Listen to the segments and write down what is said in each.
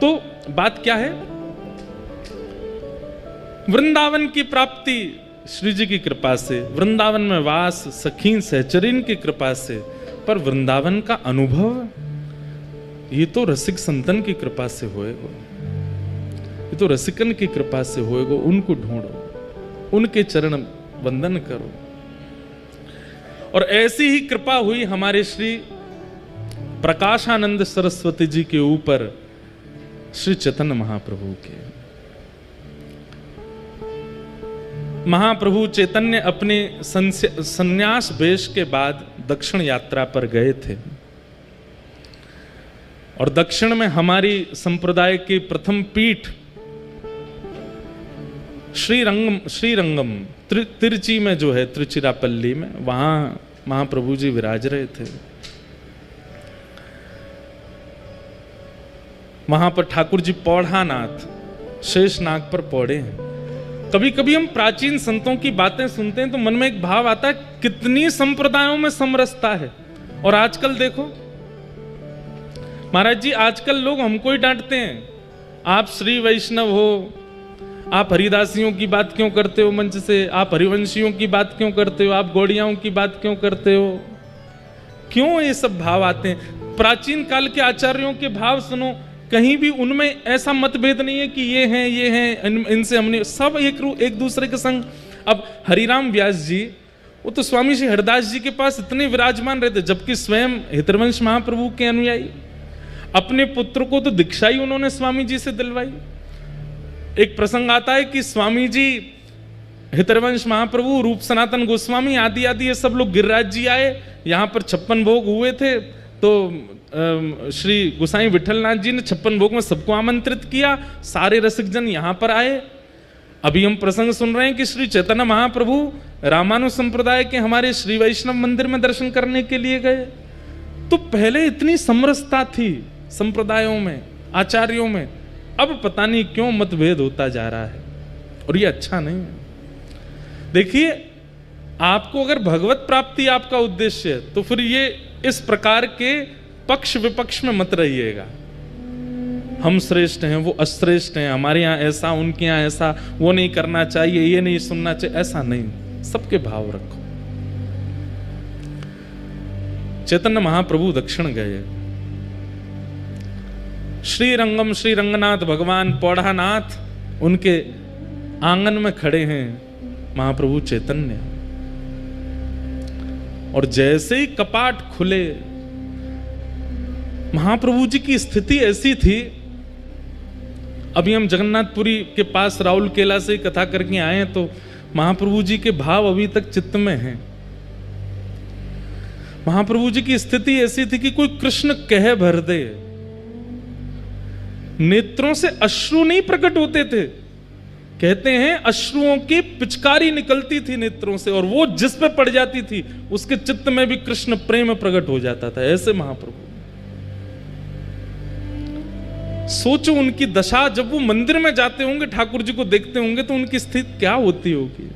तो बात क्या है, वृंदावन की प्राप्ति श्री जी की कृपा से, वृंदावन में वास सखीन सहचरीन की कृपा से, पर वृंदावन का अनुभव ये तो रसिक संतन की कृपा से होएगा, ये तो रसिकन की कृपा से होएगा। उनको ढूंढो, उनके चरण वंदन करो। और ऐसी ही कृपा हुई हमारे श्री प्रकाशानंद सरस्वती जी के ऊपर श्री चैतन्य महाप्रभु के। महाप्रभु चैतन्य अपने संन्यास वेश के बाद दक्षिण यात्रा पर गए थे, और दक्षिण में हमारी संप्रदाय की प्रथम पीठ श्रीरंगम तिरुचि में जो है, तिरुचिरापल्ली में, वहां महाप्रभु जी विराज रहे थे। वहां पर ठाकुर जी पौढ़ानाथ शेषनाग पर पौड़े हैं। कभी कभी हम प्राचीन संतों की बातें सुनते हैं तो मन में एक भाव आता है, कितनी संप्रदायों में समरसता है। और आजकल देखो महाराज जी, आजकल लोग हमको ही डांटते हैं, आप श्री वैष्णव हो, आप हरिदासियों की बात क्यों करते हो मंच से, आप हरिवंशियों की बात क्यों करते हो, आप गौड़ियाओं की बात क्यों करते हो। क्यों ये सब भाव आते हैं? प्राचीन काल के आचार्यों के भाव सुनो, कहीं भी उनमें ऐसा मतभेद नहीं है कि ये हैं इनसे हमने, सब एक दूसरे के संग। अब हरिराम व्यास जी, वो तो स्वामी श्री हरदास जी के पास इतने विराजमान रहते, जबकि स्वयं हितरवंश महाप्रभु के अनुयायी। अपने पुत्र को तो दीक्षा ही उन्होंने स्वामी जी से दिलवाई। एक प्रसंग आता है कि स्वामी जी, हितरवंश महाप्रभु, रूप सनातन गोस्वामी आदि आदि ये सब लोग गिरिराज जी आए, यहाँ पर 56 भोग हुए थे। तो श्री गोसाई विठलनाथ जी ने 56 भोग में सबको आमंत्रित किया, सारे रसिक जन यहाँ पर आए। अभी हम प्रसंग सुन रहे हैं कि श्री चैतन्य महाप्रभु रामानु संप्रदाय के हमारे श्री वैष्णव मंदिर में दर्शन करने के लिए गए। तो पहले इतनी समरसता थी संप्रदायों में, आचार्यों में, अब पता नहीं क्यों मतभेद होता जा रहा है, और ये अच्छा नहीं है। देखिए, आपको अगर भगवत प्राप्ति आपका उद्देश्य है तो फिर ये इस प्रकार के पक्ष विपक्ष में मत रहिएगा। हम श्रेष्ठ हैं, वो अश्रेष्ठ हैं, हमारे यहाँ ऐसा, उनके यहाँ ऐसा, वो नहीं करना चाहिए, ये नहीं सुनना चाहिए, ऐसा नहीं। सबके भाव रखो। चैतन्य महाप्रभु दक्षिण गए, श्रीरंगम श्री रंगनाथ भगवान पौढ़ानाथ उनके आंगन में खड़े हैं महाप्रभु चैतन्य। और जैसे ही कपाट खुले, महाप्रभु जी की स्थिति ऐसी थी, अभी हम जगन्नाथपुरी के पास राउल केला से कथा करके आए हैं, तो महाप्रभु जी के भाव अभी तक चित्त में हैं। महाप्रभु जी की स्थिति ऐसी थी कि कोई कृष्ण कह भर दे, नेत्रों से अश्रु नहीं प्रकट होते थे। कहते हैं अश्रुओं की पिचकारी निकलती थी नेत्रों से, और वो जिस पे पड़ जाती थी उसके चित्त में भी कृष्ण प्रेम प्रकट हो जाता था। ऐसे महाप्रभु, सोचो उनकी दशा, जब वो मंदिर में जाते होंगे, ठाकुर जी को देखते होंगे, तो उनकी स्थिति क्या होती होगी।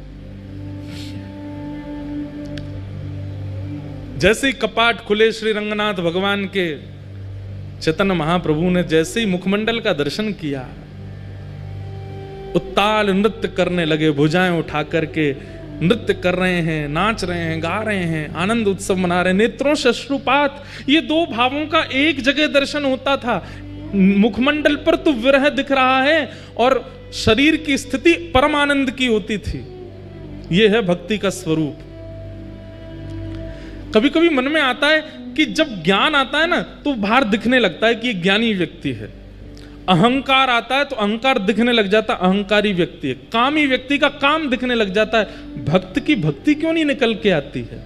जैसे ही कपाट खुले श्री रंगनाथ भगवान के, चैतन्य महाप्रभु ने जैसे ही मुखमंडल का दर्शन किया, उत्ताल नृत्य करने लगे, भुजाएं उठा करके नृत्य कर रहे हैं, नाच रहे हैं, गा रहे हैं, आनंद उत्सव मना रहे हैं, नेत्रों से अश्रुपात। ये दो भावों का एक जगह दर्शन होता था। मुखमंडल पर तो विरह दिख रहा है और शरीर की स्थिति परम आनंद की होती थी। यह है भक्ति का स्वरूप। कभी कभी मन में आता है कि जब ज्ञान आता है ना, तो बाहर दिखने लगता है कि एक ज्ञानी व्यक्ति है। अहंकार आता है तो अहंकार दिखने लग जाता है, अहंकारी व्यक्ति है। कामी व्यक्ति का काम दिखने लग जाता है। भक्त की भक्ति क्यों नहीं निकल के आती है?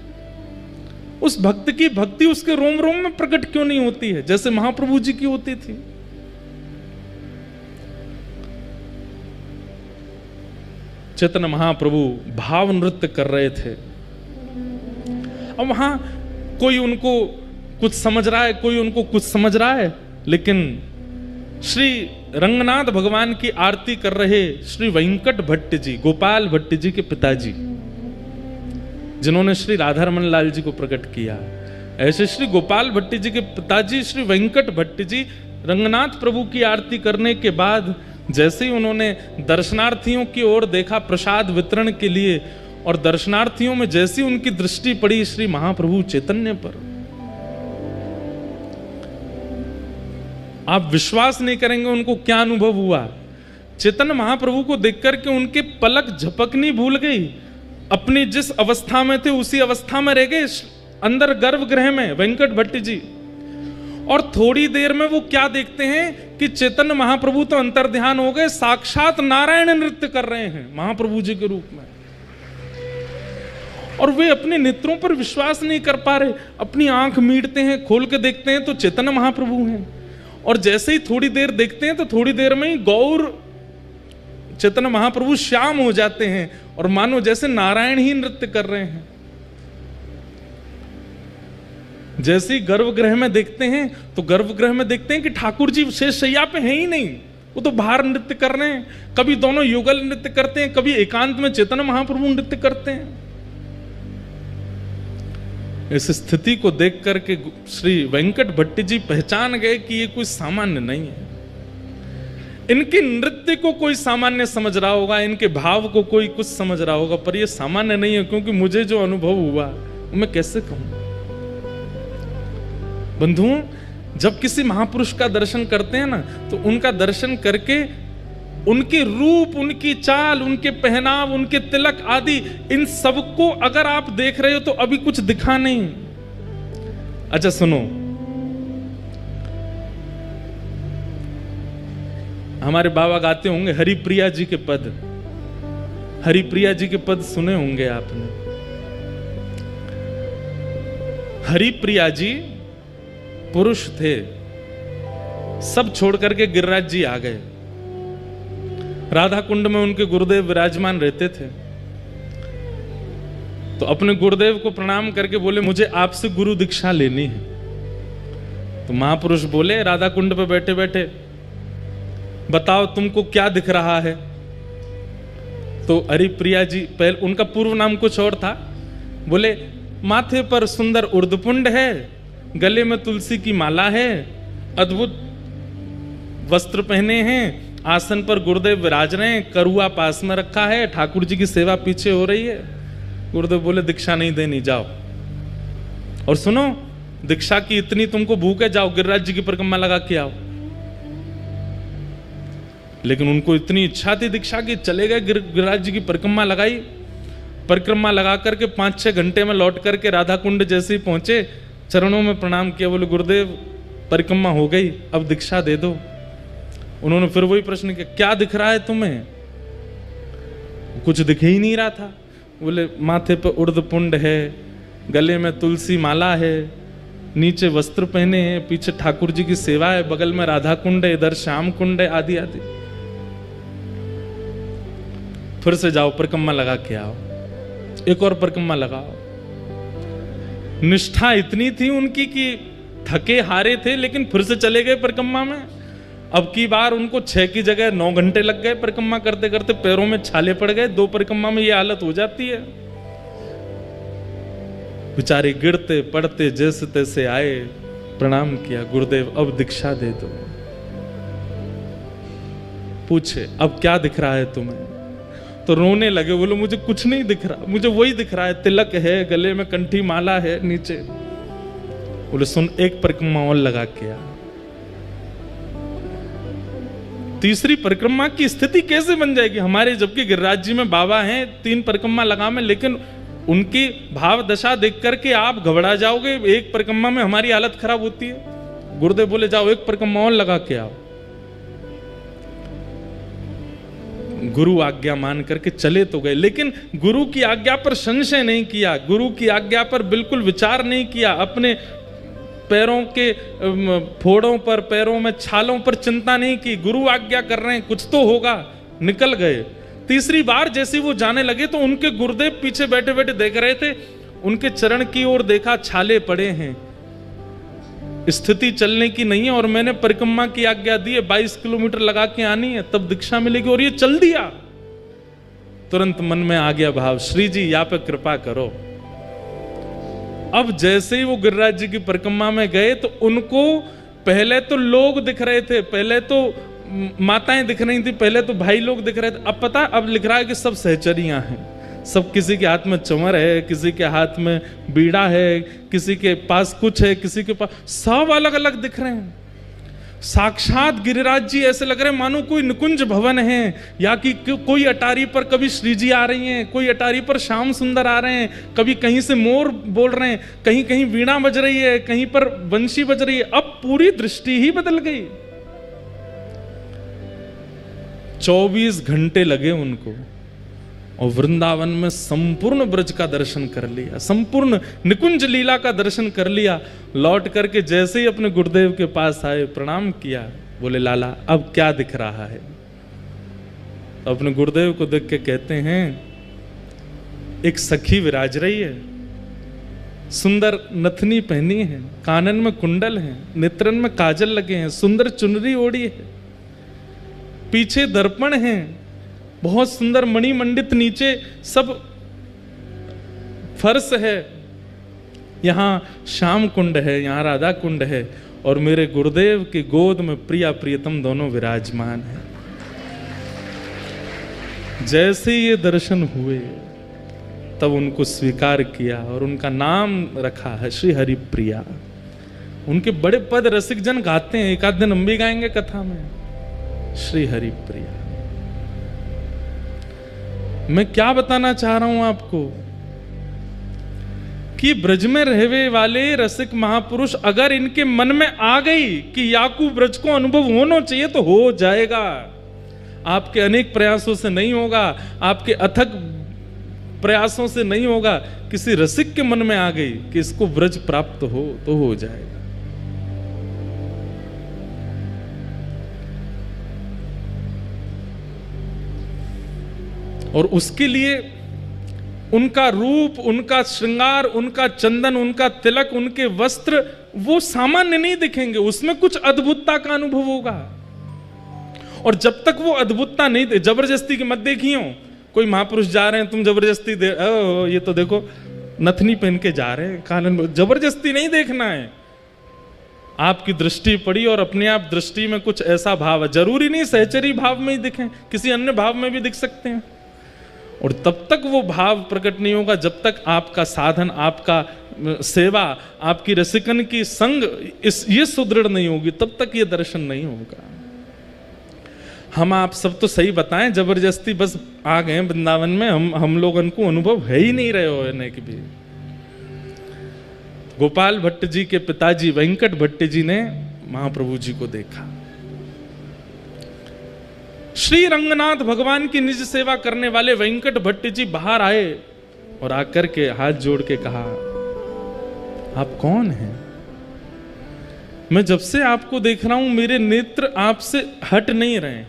उस भक्त की भक्ति उसके रोम रोम में प्रकट क्यों नहीं होती है, जैसे महाप्रभु जी की होती थी? चैतन्य महाप्रभु भाव नृत्य कर रहे थे। अब वहां कोई उनको कुछ समझ रहा है, कोई उनको कुछ समझ रहा है, लेकिन श्री रंगनाथ भगवान की आरती कर रहे श्री वेंकट भट्ट जी, गोपाल भट्ट जी के पिताजी, जिन्होंने श्री राधारमण लाल जी को प्रकट किया, ऐसे श्री गोपाल भट्ट जी के पिताजी श्री वेंकट भट्ट जी रंगनाथ प्रभु की आरती करने के बाद जैसे ही उन्होंने दर्शनार्थियों की ओर देखा प्रसाद वितरण के लिए, और दर्शनार्थियों में जैसी उनकी दृष्टि पड़ी श्री महाप्रभु चैतन्य पर, आप विश्वास नहीं करेंगे उनको क्या अनुभव हुआ। चैतन्य महाप्रभु को देखकर के उनके पलक झपकनी भूल गई, अपनी जिस अवस्था में थे उसी अवस्था में रह गए अंदर गर्भगृह में वेंकट भट्ट जी। और थोड़ी देर में वो क्या देखते हैं कि चैतन्य महाप्रभु तो अंतर्ध्यान हो गए, साक्षात नारायण नृत्य कर रहे हैं महाप्रभु जी के रूप में, और वे अपने नेत्रों पर विश्वास नहीं कर पा रहे, अपनी आंख मीटते हैं, खोल के देखते हैं तो चैतन्य महाप्रभु हैं। और जैसे ही थोड़ी देर देखते हैं तो थोड़ी देर में ही गौर चैतन्य महाप्रभु श्याम हो जाते हैं और मानो जैसे नारायण ही नृत्य कर रहे हैं। जैसे ही गर्भगृह में देखते हैं तो गर्भगृह में देखते हैं कि ठाकुर जी शेष शैया पे हैं ही नहीं, वो तो बाहर नृत्य कर रहे हैं। कभी दोनों युगल नृत्य करते हैं, कभी एकांत में चैतन्य महाप्रभु नृत्य करते हैं। इस स्थिति को देख करके श्री वेंकट भट्ट जी पहचान गए कि ये कोई सामान्य नहीं है। इनके नृत्य को कोई सामान्य समझ रहा होगा, इनके भाव को कोई कुछ समझ रहा होगा, पर ये सामान्य नहीं है, क्योंकि मुझे जो अनुभव हुआ वो मैं कैसे कहूं। बंधुओं, जब किसी महापुरुष का दर्शन करते हैं ना, तो उनका दर्शन करके उनके रूप, उनकी चाल, उनके पहनाव, उनके तिलक आदि, इन सबको अगर आप देख रहे हो तो अभी कुछ दिखा नहीं। अच्छा सुनो, हमारे बाबा गाते होंगे हरिप्रिया जी के पद, हरिप्रिया जी के पद सुने होंगे आपने। हरिप्रिया जी पुरुष थे, सब छोड़ करके गिरिराज जी आ गए। राधा कुंड में उनके गुरुदेव विराजमान रहते थे, तो अपने गुरुदेव को प्रणाम करके बोले मुझे आपसे गुरु दीक्षा लेनी है। तो महापुरुष बोले राधा कुंड पे बैठे बैठे, बताओ तुमको क्या दिख रहा है। तो हरिप्रिया जी, पहले उनका पूर्व नाम कुछ और था, बोले माथे पर सुंदर उर्धपुंड है, गले में तुलसी की माला है, अद्भुत वस्त्र पहने हैं, आसन पर गुरुदेव विराज रहे हैं, करुआ पास में रखा है, ठाकुर जी की सेवा पीछे हो रही है। गुरुदेव बोले दीक्षा नहीं देनी, जाओ। और सुनो, दीक्षा की इतनी तुमको भूख है, जाओ गिरिराज जी की परिक्रमा लगा के आओ। लेकिन उनको इतनी इच्छा थी दीक्षा की, चले गए गिरिराज जी की परिक्रमा लगाई। परिक्रमा लगा करके 5-6 घंटे में लौट करके राधा कुंड जैसे ही पहुंचे, चरणों में प्रणाम किया, बोले गुरुदेव परिक्रमा हो गई, अब दीक्षा दे दो। उन्होंने फिर वही प्रश्न किया, क्या दिख रहा है तुम्हें? कुछ दिख ही नहीं रहा था। बोले माथे पे उर्धपुंड है, गले में तुलसी माला है, नीचे वस्त्र पहने हैं, पीछे ठाकुर जी की सेवा है, बगल में राधा कुंड है, इधर श्याम कुंड है, आदि आदि। फिर से जाओ परिक्रमा लगा के आओ, एक और परिक्रमा लगाओ। निष्ठा इतनी थी उनकी कि थके हारे थे, लेकिन फिर से चले गए परिक्रमा में। अब की बार उनको 6 की जगह 9 घंटे लग गए परिक्रमा करते करते, पैरों में छाले पड़ गए। 2 परिक्रमा में ये हालत हो जाती है। बेचारे गिरते पड़ते जैसे तैसे आए, प्रणाम किया, गुरुदेव अब दीक्षा दे दो। पूछे अब क्या दिख रहा है तुम्हें? तो रोने लगे, बोलो मुझे कुछ नहीं दिख रहा, मुझे वही दिख रहा है, तिलक है, गले में कंठी माला है नीचे। बोले सुन, एक परिक्रमा और लगा के आ। तीसरी परिक्रमा की स्थिति कैसे बन जाएगी हमारे, जबकि गिरिराज जी में बाबा हैं, 3 परिक्रमा लगा में, लेकिन उनकी भाव दशा देख करके आप घबरा जाओगे। एक परिक्रमा में हमारी हालत खराब होती है। गुरुदेव बोले जाओ एक परिक्रमा और लगा के आओ। गुरु आज्ञा मान करके चले तो गए, लेकिन गुरु की आज्ञा पर संशय नहीं किया, गुरु की आज्ञा पर बिल्कुल विचार नहीं किया, अपने पैरों के फोड़ों पर, पैरों में छालों पर चिंता नहीं की। गुरु आज्ञा कर रहे हैं, कुछ तो होगा, निकल गए। तीसरी बार जैसे वो जाने लगे तो उनके गुरुदेव पीछे बैठे बैठे देख रहे थे, उनके चरण की ओर देखा, छाले पड़े हैं, स्थिति चलने की नहीं है, और मैंने परिक्रमा की आज्ञा दी है, 22 किलोमीटर लगा के आनी है, तब दीक्षा मिलेगी, और ये चल दिया। तुरंत मन में आ गया भाव, श्री जी यहाँ पे कृपा करो। अब जैसे ही वो गिरिराज जी की परिक्रमा में गए तो उनको पहले तो लोग दिख रहे थे, पहले तो माताएं दिख रही थी, पहले तो भाई लोग दिख रहे थे। अब पता, अब लिख रहा है कि सब सहचरियां हैं, सब किसी के हाथ में चमर है, किसी के हाथ में बीड़ा है, किसी के पास कुछ है, किसी के पास, सब अलग अलग दिख रहे हैं। साक्षात गिरिराज जी ऐसे लग रहे हैं मानो कोई निकुंज भवन है, या कि कोई अटारी पर कभी श्री जी आ रही हैं, कोई अटारी पर श्याम सुंदर आ रहे हैं, कभी कहीं से मोर बोल रहे हैं, कहीं कहीं वीणा बज रही है, कहीं पर बंशी बज रही है। अब पूरी दृष्टि ही बदल गई। 24 घंटे लगे उनको और वृंदावन में संपूर्ण ब्रज का दर्शन कर लिया, संपूर्ण निकुंज लीला का दर्शन कर लिया। लौट करके जैसे ही अपने गुरुदेव के पास आए, प्रणाम किया, बोले लाला अब क्या दिख रहा है? तो अपने गुरुदेव को देख के कहते हैं, एक सखी विराज रही है, सुंदर नथनी पहनी है, कानन में कुंडल है, नेत्रन में काजल लगे हैं, सुंदर चुनरी ओढ़ी है, पीछे दर्पण है, बहुत सुंदर मणि मंडित नीचे सब फर्श है, यहां श्याम कुंड है, यहां राधा कुंड है, और मेरे गुरुदेव की गोद में प्रिया प्रियतम दोनों विराजमान है। जैसे ये दर्शन हुए तब उनको स्वीकार किया और उनका नाम रखा है श्री हरि प्रिया। उनके बड़े पद रसिक जन गाते हैं, एक आध दिन हम भी गाएंगे कथा में, श्री हरि प्रिया। मैं क्या बताना चाह रहा हूं आपको कि ब्रज में रहने वाले रसिक महापुरुष अगर इनके मन में आ गई कि याकू ब्रज को अनुभव होना चाहिए तो हो जाएगा। आपके अनेक प्रयासों से नहीं होगा, आपके अथक प्रयासों से नहीं होगा, किसी रसिक के मन में आ गई कि इसको ब्रज प्राप्त हो तो हो जाएगा। और उसके लिए उनका रूप, उनका श्रृंगार, उनका चंदन, उनका तिलक, उनके वस्त्र वो सामान्य नहीं दिखेंगे, उसमें कुछ अद्भुतता का अनुभव होगा। और जब तक वो अद्भुतता नहीं दे, जबरदस्ती की मत देखियो, कोई महापुरुष जा रहे हैं तुम जबरदस्ती दे, ये तो देखो नथनी पहन के जा रहे हैं, कानन, जबरदस्ती नहीं देखना है। आपकी दृष्टि पड़ी और अपने आप दृष्टि में कुछ ऐसा भाव है, जरूरी नहीं सहचरी भाव में ही दिखें, किसी अन्य भाव में भी दिख सकते हैं। और तब तक वो भाव प्रकट नहीं होगा जब तक आपका साधन, आपका सेवा, आपकी रसिकन की संग ये सुदृढ़ नहीं होगी, तब तक ये दर्शन नहीं होगा। हम आप सब तो सही बताएं, जबरदस्ती बस आ गए वृंदावन में, हम लोगों को अनुभव है ही नहीं रहे होने की भी। गोपाल भट्ट जी के पिताजी वेंकट भट्ट जी ने महाप्रभु जी को देखा। श्री रंगनाथ भगवान की निज सेवा करने वाले वेंकट भट्ट जी बाहर आए और आकर के हाथ जोड़ के कहा, आप कौन हैं? मैं जब से आपको देख रहा हूं मेरे नेत्र आपसे हट नहीं रहे।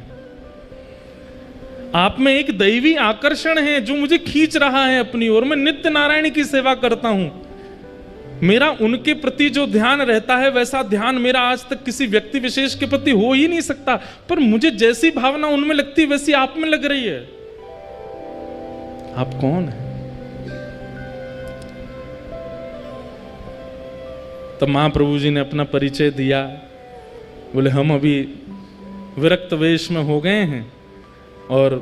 आप में एक दैवी आकर्षण है जो मुझे खींच रहा है अपनी ओर। मैं नित्य नारायण की सेवा करता हूं, मेरा उनके प्रति जो ध्यान रहता है वैसा ध्यान मेरा आज तक किसी व्यक्ति विशेष के प्रति हो ही नहीं सकता, पर मुझे जैसी भावना उनमें लगती वैसी आप में लग रही है। आप कौन है? तब महाप्रभु जी ने अपना परिचय दिया। बोले हम अभी विरक्त वेश में हो गए हैं और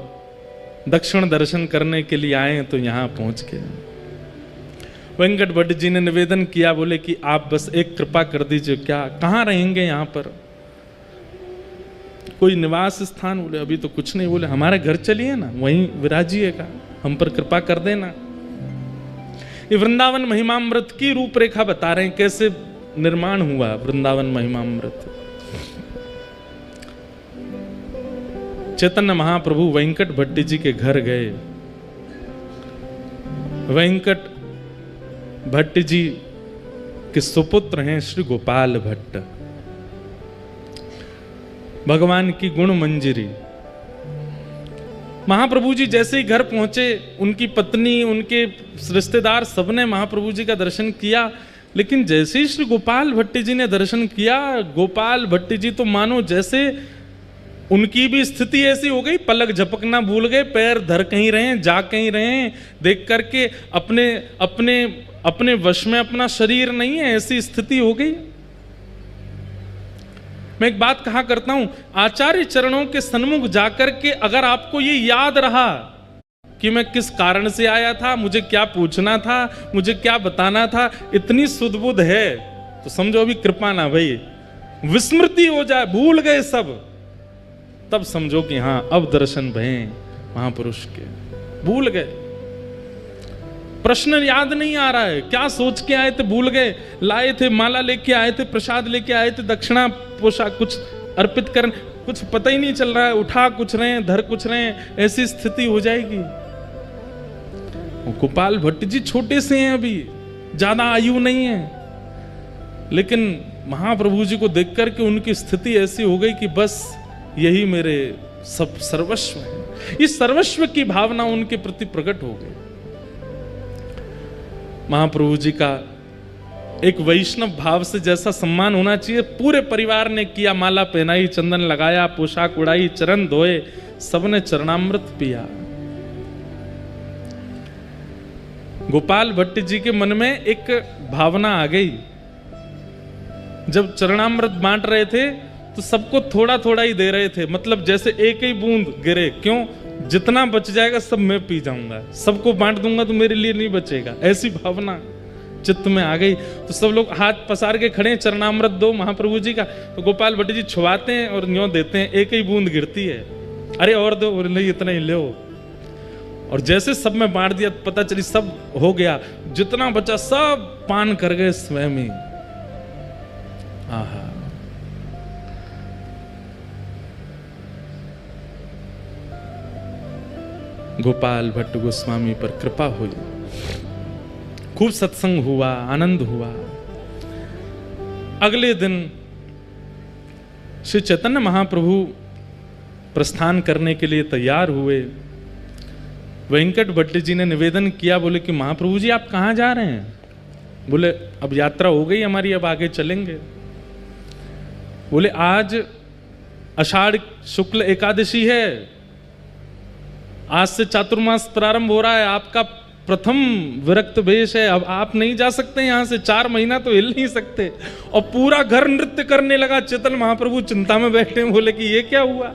दक्षिण दर्शन करने के लिए आए हैं, तो यहां पहुंच गए। वेंकट भट्ट जी ने निवेदन किया, बोले कि आप बस एक कृपा कर दीजिए, क्या कहाँ रहेंगे यहाँ पर? कोई निवास स्थान? बोले अभी तो कुछ नहीं। बोले हमारे घर चलिए ना, वहीं विराजिएगा, हम पर कृपा कर देना। ये वृंदावन महिमामृत की रूपरेखा बता रहे हैं, कैसे निर्माण हुआ वृंदावन महिमामृत। चैतन्य महाप्रभु वेंकट भट्ट जी के घर गए। वेंकट भट्ट जी के सुपुत्र हैं श्री गोपाल भट्ट। भगवान की गुण मंजरी। महाप्रभु जी जैसे ही घर पहुंचे, उनकी पत्नी, उनके रिश्तेदार सबने महाप्रभु जी का दर्शन किया, लेकिन जैसे ही श्री गोपाल भट्ट जी ने दर्शन किया, गोपाल भट्ट जी तो मानो जैसे उनकी भी स्थिति ऐसी हो गई, पलक झपकना भूल गए, पैर धर कहीं रहे, जा कहीं रहे, देख करके अपने अपने अपने वश में अपना शरीर नहीं है, ऐसी स्थिति हो गई। मैं एक बात कहा करता हूं, आचार्य चरणों के सन्मुख जाकर के अगर आपको ये याद रहा कि मैं किस कारण से आया था, मुझे क्या पूछना था, मुझे क्या बताना था, इतनी सुध-बुध है तो समझो अभी कृपा ना भाई, विस्मृति हो जाए, भूल गए सब, तब समझो कि हां अब दर्शन भये महापुरुष के। भूल गए, प्रश्न याद नहीं आ रहा है, क्या सोच के आए थे भूल गए, लाए थे माला लेके आए थे, प्रसाद लेके आए थे, दक्षिणा पोशाक कुछ अर्पित करने, कुछ पता ही नहीं चल रहा है, उठा कुछ रहे हैं, धर कुछ रहे हैं, ऐसी स्थिति हो जाएगी। गोपाल भट्ट जी छोटे से हैं, अभी ज्यादा आयु नहीं है, लेकिन महाप्रभु जी को देख करके उनकी स्थिति ऐसी हो गई कि बस यही मेरे सब सर्वस्व है। इस सर्वस्व की भावना उनके प्रति प्रकट हो गई। महाप्रभु जी का एक वैष्णव भाव से जैसा सम्मान होना चाहिए, पूरे परिवार ने किया, माला पहनाई, चंदन लगाया, पोशाक उड़ाई, चरण धोए, सबने चरणामृत पिया। गोपाल भट्ट जी के मन में एक भावना आ गई, जब चरणामृत बांट रहे थे तो सबको थोड़ा थोड़ा ही दे रहे थे, मतलब जैसे एक ही बूंद गिरे, क्यों, जितना बच जाएगा सब मैं पी जाऊंगा, सबको बांट दूंगा तो मेरे लिए नहीं बचेगा, ऐसी भावना चित्त में आ गई। तो सब लोग हाथ पसार के खड़े, चरणामृत दो महाप्रभु जी का। तो गोपाल भट्ट जी छुआते हैं और न्यों देते हैं, एक ही बूंद गिरती है, अरे और दो, और नहीं इतना ही लो। और जैसे सब में बांट दिया, पता चली सब हो गया, जितना बचा सब पान कर गए स्वयं ही। आहा, गोपाल भट्ट गोस्वामी पर कृपा हुई, खूब सत्संग हुआ, आनंद हुआ। अगले दिन श्री चैतन्य महाप्रभु प्रस्थान करने के लिए तैयार हुए। वेंकट भट्ट जी ने निवेदन किया, बोले कि महाप्रभु जी आप कहाँ जा रहे हैं? बोले अब यात्रा हो गई हमारी, अब आगे चलेंगे। बोले आज आषाढ़ शुक्ल एकादशी है, आज से चातुर्मास प्रारंभ हो रहा है, आपका प्रथम विरक्त वेश है, अब आप नहीं जा सकते यहां से, 4 महीना तो हिल नहीं सकते। और पूरा घर नृत्य करने लगा। चैतन्य महाप्रभु चिंता में बैठे, बोले कि ये क्या हुआ,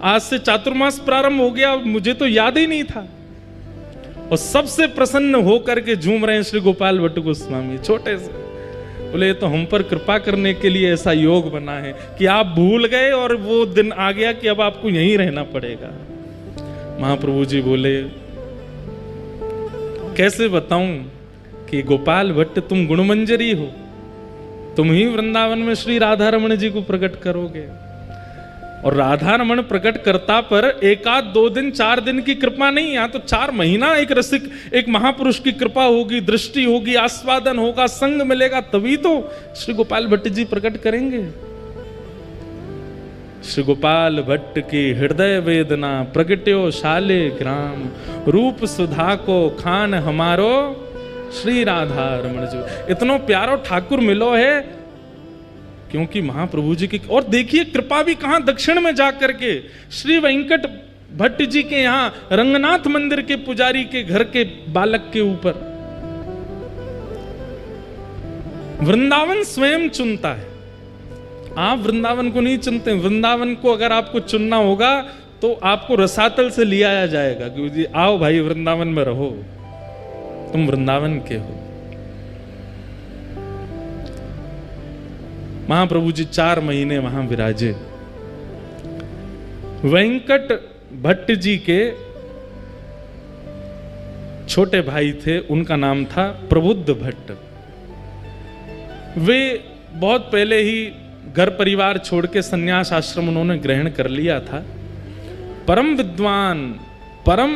आज से चातुर्मास प्रारंभ हो गया, मुझे तो याद ही नहीं था। और सबसे प्रसन्न होकर के झूम रहे हैं श्री गोपाल भट्ट गोस्वामी, छोटे से। बोले ये तो हम पर कृपा करने के लिए ऐसा योग बना है कि आप भूल गए और वो दिन आ गया कि अब आपको यहीं रहना पड़ेगा। महाप्रभु जी बोले कैसे बताऊं कि गोपाल भट्ट तुम गुणमंजरी हो, तुम ही वृंदावन में श्री राधा रमण जी को प्रकट करोगे। और राधा रमण प्रकट करता पर 1-2 दिन 4 दिन की कृपा नहीं, यहां तो 4 महीना एक रसिक, एक महापुरुष की कृपा होगी, दृष्टि होगी, आस्वादन होगा, संग मिलेगा, तभी तो श्री गोपाल भट्ट जी प्रकट करेंगे। श्री गोपाल भट्ट की हृदय वेदना प्रगट्यो शाले ग्राम, रूप सुधा को खान हमारो श्री राधा रमण जी। इतनो प्यारो ठाकुर मिलो है, क्योंकि महाप्रभु जी की। और देखिए कृपा भी कहां, दक्षिण में जाकर के श्री वेंकट भट्ट जी के यहां रंगनाथ मंदिर के पुजारी के घर के बालक के ऊपर। वृंदावन स्वयं चुनता है, आप वृंदावन को नहीं चुनते। वृंदावन को अगर आपको चुनना होगा तो आपको रसातल से ले आया जाएगा कि आओ भाई वृंदावन में रहो, तुम वृंदावन के हो। महाप्रभु जी 4 महीने वहां विराजे। वेंकट भट्ट जी के छोटे भाई थे, उनका नाम था प्रबुद्ध भट्ट। वे बहुत पहले ही घर परिवार छोड़ के सन्यास आश्रम उन्होंने ग्रहण कर लिया था। परम विद्वान, परम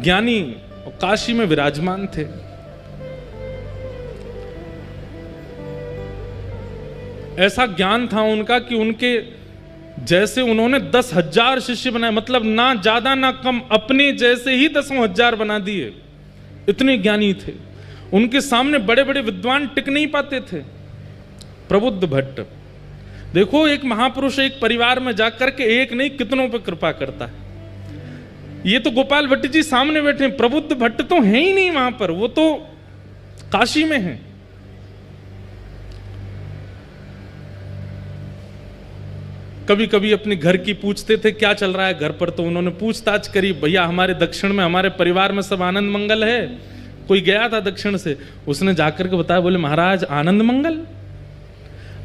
ज्ञानी और काशी में विराजमान थे। ऐसा ज्ञान था उनका कि उनके जैसे उन्होंने 10,000 शिष्य बनाए, मतलब ना ज्यादा ना कम, अपने जैसे ही 10,000 बना दिए, इतने ज्ञानी थे। उनके सामने बड़े बड़े विद्वान टिक नहीं पाते थे। प्रबुद्ध भट्ट देखो, एक महापुरुष एक परिवार में जाकर के एक नहीं कितनों पर कृपा करता है। ये तो गोपाल भट्ट जी सामने बैठे हैं, प्रबुद्ध भट्ट तो है ही नहीं वहां पर, वो तो काशी में है। कभी कभी अपने घर की पूछते थे क्या चल रहा है घर पर, तो उन्होंने पूछताछ करी, भैया हमारे दक्षिण में हमारे परिवार में सब आनंद मंगल है। कोई गया था दक्षिण से, उसने जाकर के बताया, बोले महाराज आनंद मंगल,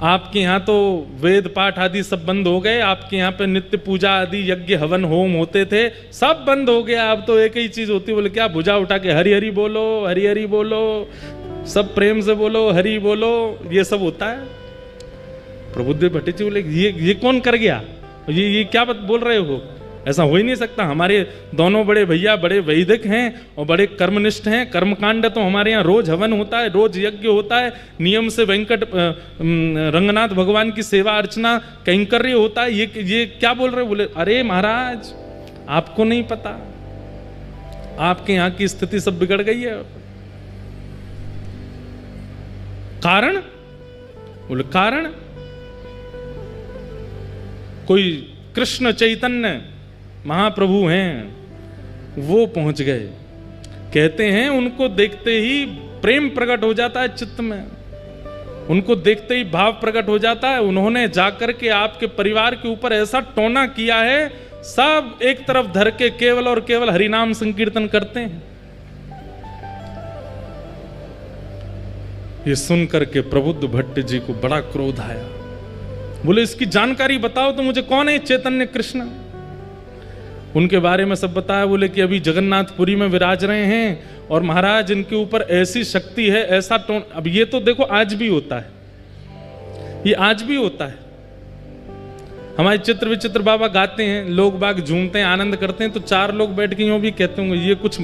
आपके यहाँ तो वेद पाठ आदि सब बंद हो गए, आपके यहाँ पे नित्य पूजा आदि यज्ञ हवन होम होते थे सब बंद हो गया, अब तो एक ही चीज होती है। बोले क्या? भुजा उठा के हरि हरि बोलो, हरि हरि बोलो, सब प्रेम से बोलो, हरि बोलो, ये सब होता है। प्रबुद्धदेव भट्ट जी बोले ये कौन कर गया, ये क्या बात बोल रहे हो, ऐसा हो ही नहीं सकता। हमारे दोनों बड़े भैया बड़े वैदिक हैं और बड़े कर्मनिष्ठ हैं, कर्मकांड तो हमारे यहाँ रोज हवन होता है, रोज यज्ञ होता है, नियम से वेंकट रंगनाथ भगवान की सेवा अर्चना कैंकर्य होता है, ये क्या बोल रहे हो? बोले अरे महाराज आपको नहीं पता, आपके यहाँ की स्थिति सब बिगड़ गई है। कारण? बोले कारण कोई कृष्ण चैतन्य महाप्रभु हैं, वो पहुंच गए। कहते हैं उनको देखते ही प्रेम प्रकट हो जाता है चित्त में, उनको देखते ही भाव प्रकट हो जाता है। उन्होंने जाकर के आपके परिवार के ऊपर ऐसा टोना किया है, सब एक तरफ धर के केवल और केवल हरिनाम संकीर्तन करते हैं। ये सुनकर के प्रबुद्ध भट्ट जी को बड़ा क्रोध आया। बोले इसकी जानकारी बताओ तो मुझे, कौन है चैतन्य कृष्ण? उनके बारे में सब बताया। बोले कि अभी जगन्नाथपुरी में विराज रहे हैं और महाराज इनके ऊपर ऐसी शक्ति है, ऐसा टोन। अब ये तो देखो आज भी होता है, ये आज भी होता है। हमारे चित्र विचित्र बाबा गाते हैं, लोग बाग झूमते हैं, आनंद करते हैं, तो चार लोग बैठ के यूं भी कहते होंगे ये कुछ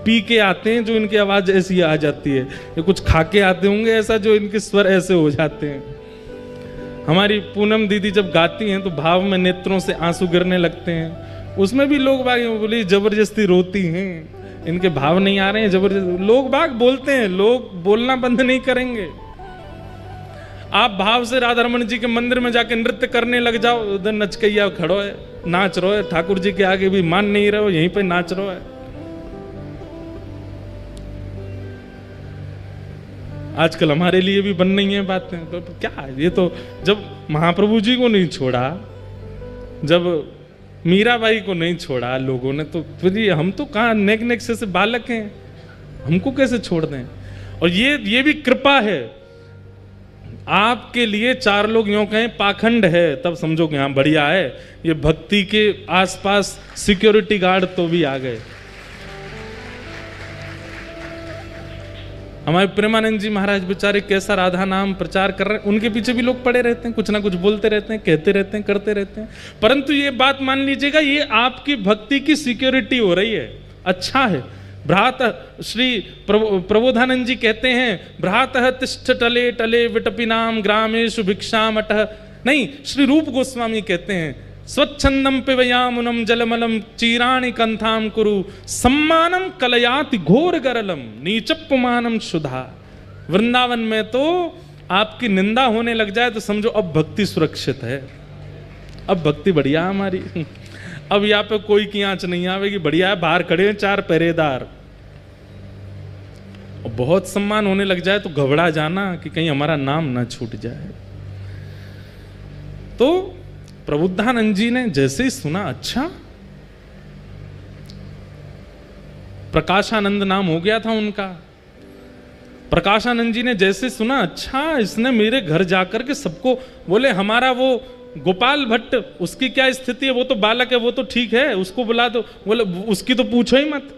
पी के आते हैं जो इनकी आवाज ऐसी आ जाती है, ये कुछ खा के आते होंगे ऐसा जो इनके स्वर ऐसे हो जाते हैं। हमारी पूनम दीदी जब गाती हैं तो भाव में नेत्रों से आंसू गिरने लगते हैं, उसमें भी लोग बाग बोले जबरदस्ती रोती हैं, इनके भाव नहीं आ रहे हैं, जबरदस्ती। लोग बाग बोलते हैं, लोग बोलना बंद नहीं करेंगे। आप भाव से राधा रमन जी के मंदिर में जाके नृत्य करने लग जाओ, उधर नचकैया खड़ो है, नाच रहो है, ठाकुर जी के आगे भी मान नहीं रहो, यहीं पे नाच रहो है। आजकल हमारे लिए भी बन नहीं है बातें, तो क्या ये तो जब महाप्रभु जी को नहीं छोड़ा, जब मीराबाई को नहीं छोड़ा लोगों ने, तो फिर हम तो कहाँ नेक नेक से बालक हैं, हमको कैसे छोड़ दें? और ये भी कृपा है आपके लिए। चार लोग यूं कहें पाखंड है तब समझो कि हाँ बढ़िया है, ये भक्ति के आसपास सिक्योरिटी गार्ड तो भी आ गए। हमारे प्रेमानंद जी महाराज बेचारे कैसा राधा नाम प्रचार कर रहे हैं, उनके पीछे भी लोग पड़े रहते हैं, कुछ ना कुछ बोलते रहते हैं, कहते रहते हैं, करते रहते हैं। परंतु ये बात मान लीजिएगा, ये आपकी भक्ति की सिक्योरिटी हो रही है, अच्छा है। भ्रात श्री प्रबोधानंद जी कहते हैं, भ्रातः तिष्ठ टले टले विटपिनाम ग्रामेषु भिक्षाम अटः। नहीं, श्री रूप गोस्वामी कहते हैं, स्वच्छंदम पिबयामुनम जलमलम चीराणि कंथाम कुरु सम्मानम कलयाति घोर गरलम नीचप्पमानम शुद्धा। वृंदावन में तो आपकी निंदा होने लग जाए तो समझो अब भक्ति सुरक्षित है, अब भक्ति बढ़िया हमारी, अब यहाँ पे कोई की आंच नहीं आवेगी, बढ़िया है। बाहर खड़े हैं चार पहरेदार, और बहुत सम्मान होने लग जाए तो घबरा जाना कि कहीं हमारा नाम ना छूट जाए। तो प्रबुद्धानंद जी ने जैसे ही सुना, अच्छा प्रकाशानंद नाम हो गया था उनका, प्रकाशानंद जी ने जैसे सुना, अच्छा इसने मेरे घर जाकर के सबको, बोले हमारा वो गोपाल भट्ट उसकी क्या स्थिति है, वो तो बालक है, वो तो ठीक है, उसको बुला दो। बोले उसकी तो पूछो ही मत,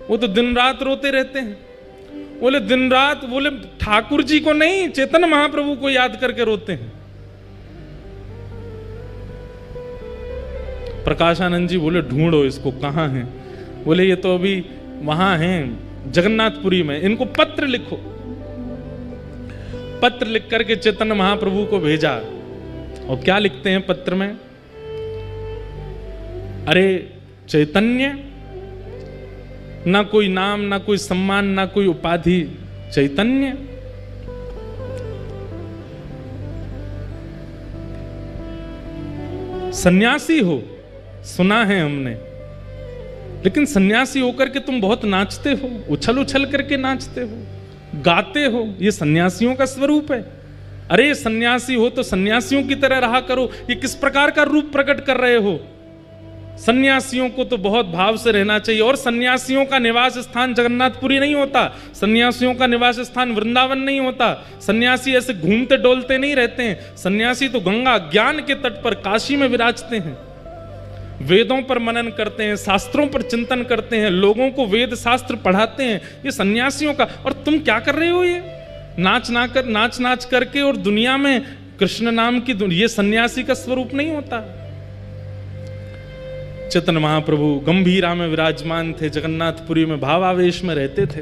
वो तो दिन रात रोते रहते हैं। बोले दिन रात, बोले ठाकुर जी को नहीं, चैतन्य महाप्रभु को याद करके रोते हैं। प्रकाशानंद जी बोले ढूंढो इसको, कहाँ है? बोले ये तो अभी वहां हैं जगन्नाथपुरी में, इनको पत्र लिखो। पत्र लिख करके चैतन्य महाप्रभु को भेजा, और क्या लिखते हैं पत्र में? अरे चैतन्य, ना कोई नाम, ना कोई सम्मान, ना कोई उपाधि, चैतन्य। सन्यासी हो, सुना है हमने, लेकिन सन्यासी होकर के तुम बहुत नाचते हो, उछल उछल करके नाचते हो, गाते हो, ये सन्यासियों का स्वरूप है। अरे सन्यासी हो तो सन्यासियों की तरह रहा करो। ये किस प्रकार का रूप प्रकट कर रहे हो? सन्यासियों को तो बहुत भाव से रहना चाहिए। और सन्यासियों का निवास स्थान जगन्नाथपुरी नहीं होता, सन्यासियों का निवास स्थान वृंदावन नहीं होता। सन्यासी ऐसे घूमते डोलते नहीं रहते हैं। सन्यासी तो गंगा ज्ञान के तट पर काशी में विराजते हैं, वेदों पर मनन करते हैं, शास्त्रों पर चिंतन करते हैं, लोगों को वेद शास्त्र पढ़ाते हैं। ये सन्यासियों का। और तुम क्या कर रहे हो? ये नाच नाच करके और दुनिया में कृष्ण नाम की ये सन्यासी का स्वरूप नहीं होता। चैतन्य महाप्रभु गंभीरा में विराजमान थे, जगन्नाथपुरी में भावावेश में रहते थे।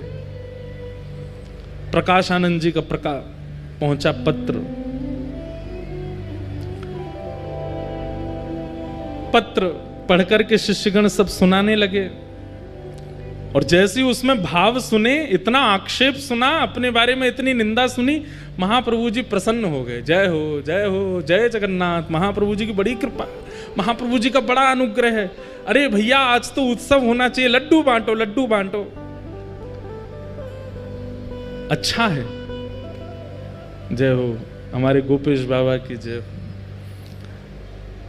प्रकाशानंद जी का पहुंचा पत्र पढ़कर के शिष्यगण सब सुनाने लगे। और जैसे ही उसमें भाव सुने, इतना आक्षेप सुना, अपने बारे में इतनी निंदा सुनी, महाप्रभु जी प्रसन्न हो गए। जय हो जय हो जय जगन्नाथ। महाप्रभु जी की बड़ी कृपा, महाप्रभु जी का बड़ा अनुग्रह है। अरे भैया आज तो उत्सव होना चाहिए, लड्डू बांटो लड्डू बांटो। अच्छा है। जय हो हमारे गोपेश बाबा की जय हो।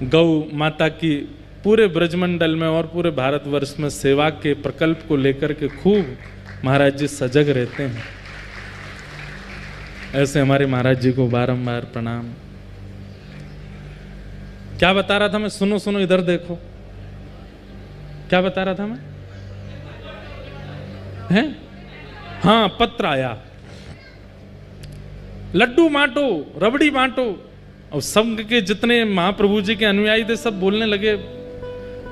गौ माता की पूरे ब्रजमंडल में और पूरे भारतवर्ष में सेवा के प्रकल्प को लेकर के खूब महाराज जी सजग रहते हैं। ऐसे हमारे महाराज जी को बारंबार प्रणाम। क्या बता रहा था मैं? सुनो सुनो, इधर देखो। क्या बता रहा था मैं? हैं? हाँ, पत्र आया, लड्डू बांटो, रबड़ी बांटो। और संघ के जितने महाप्रभु जी के अनुयायी थे सब बोलने लगे,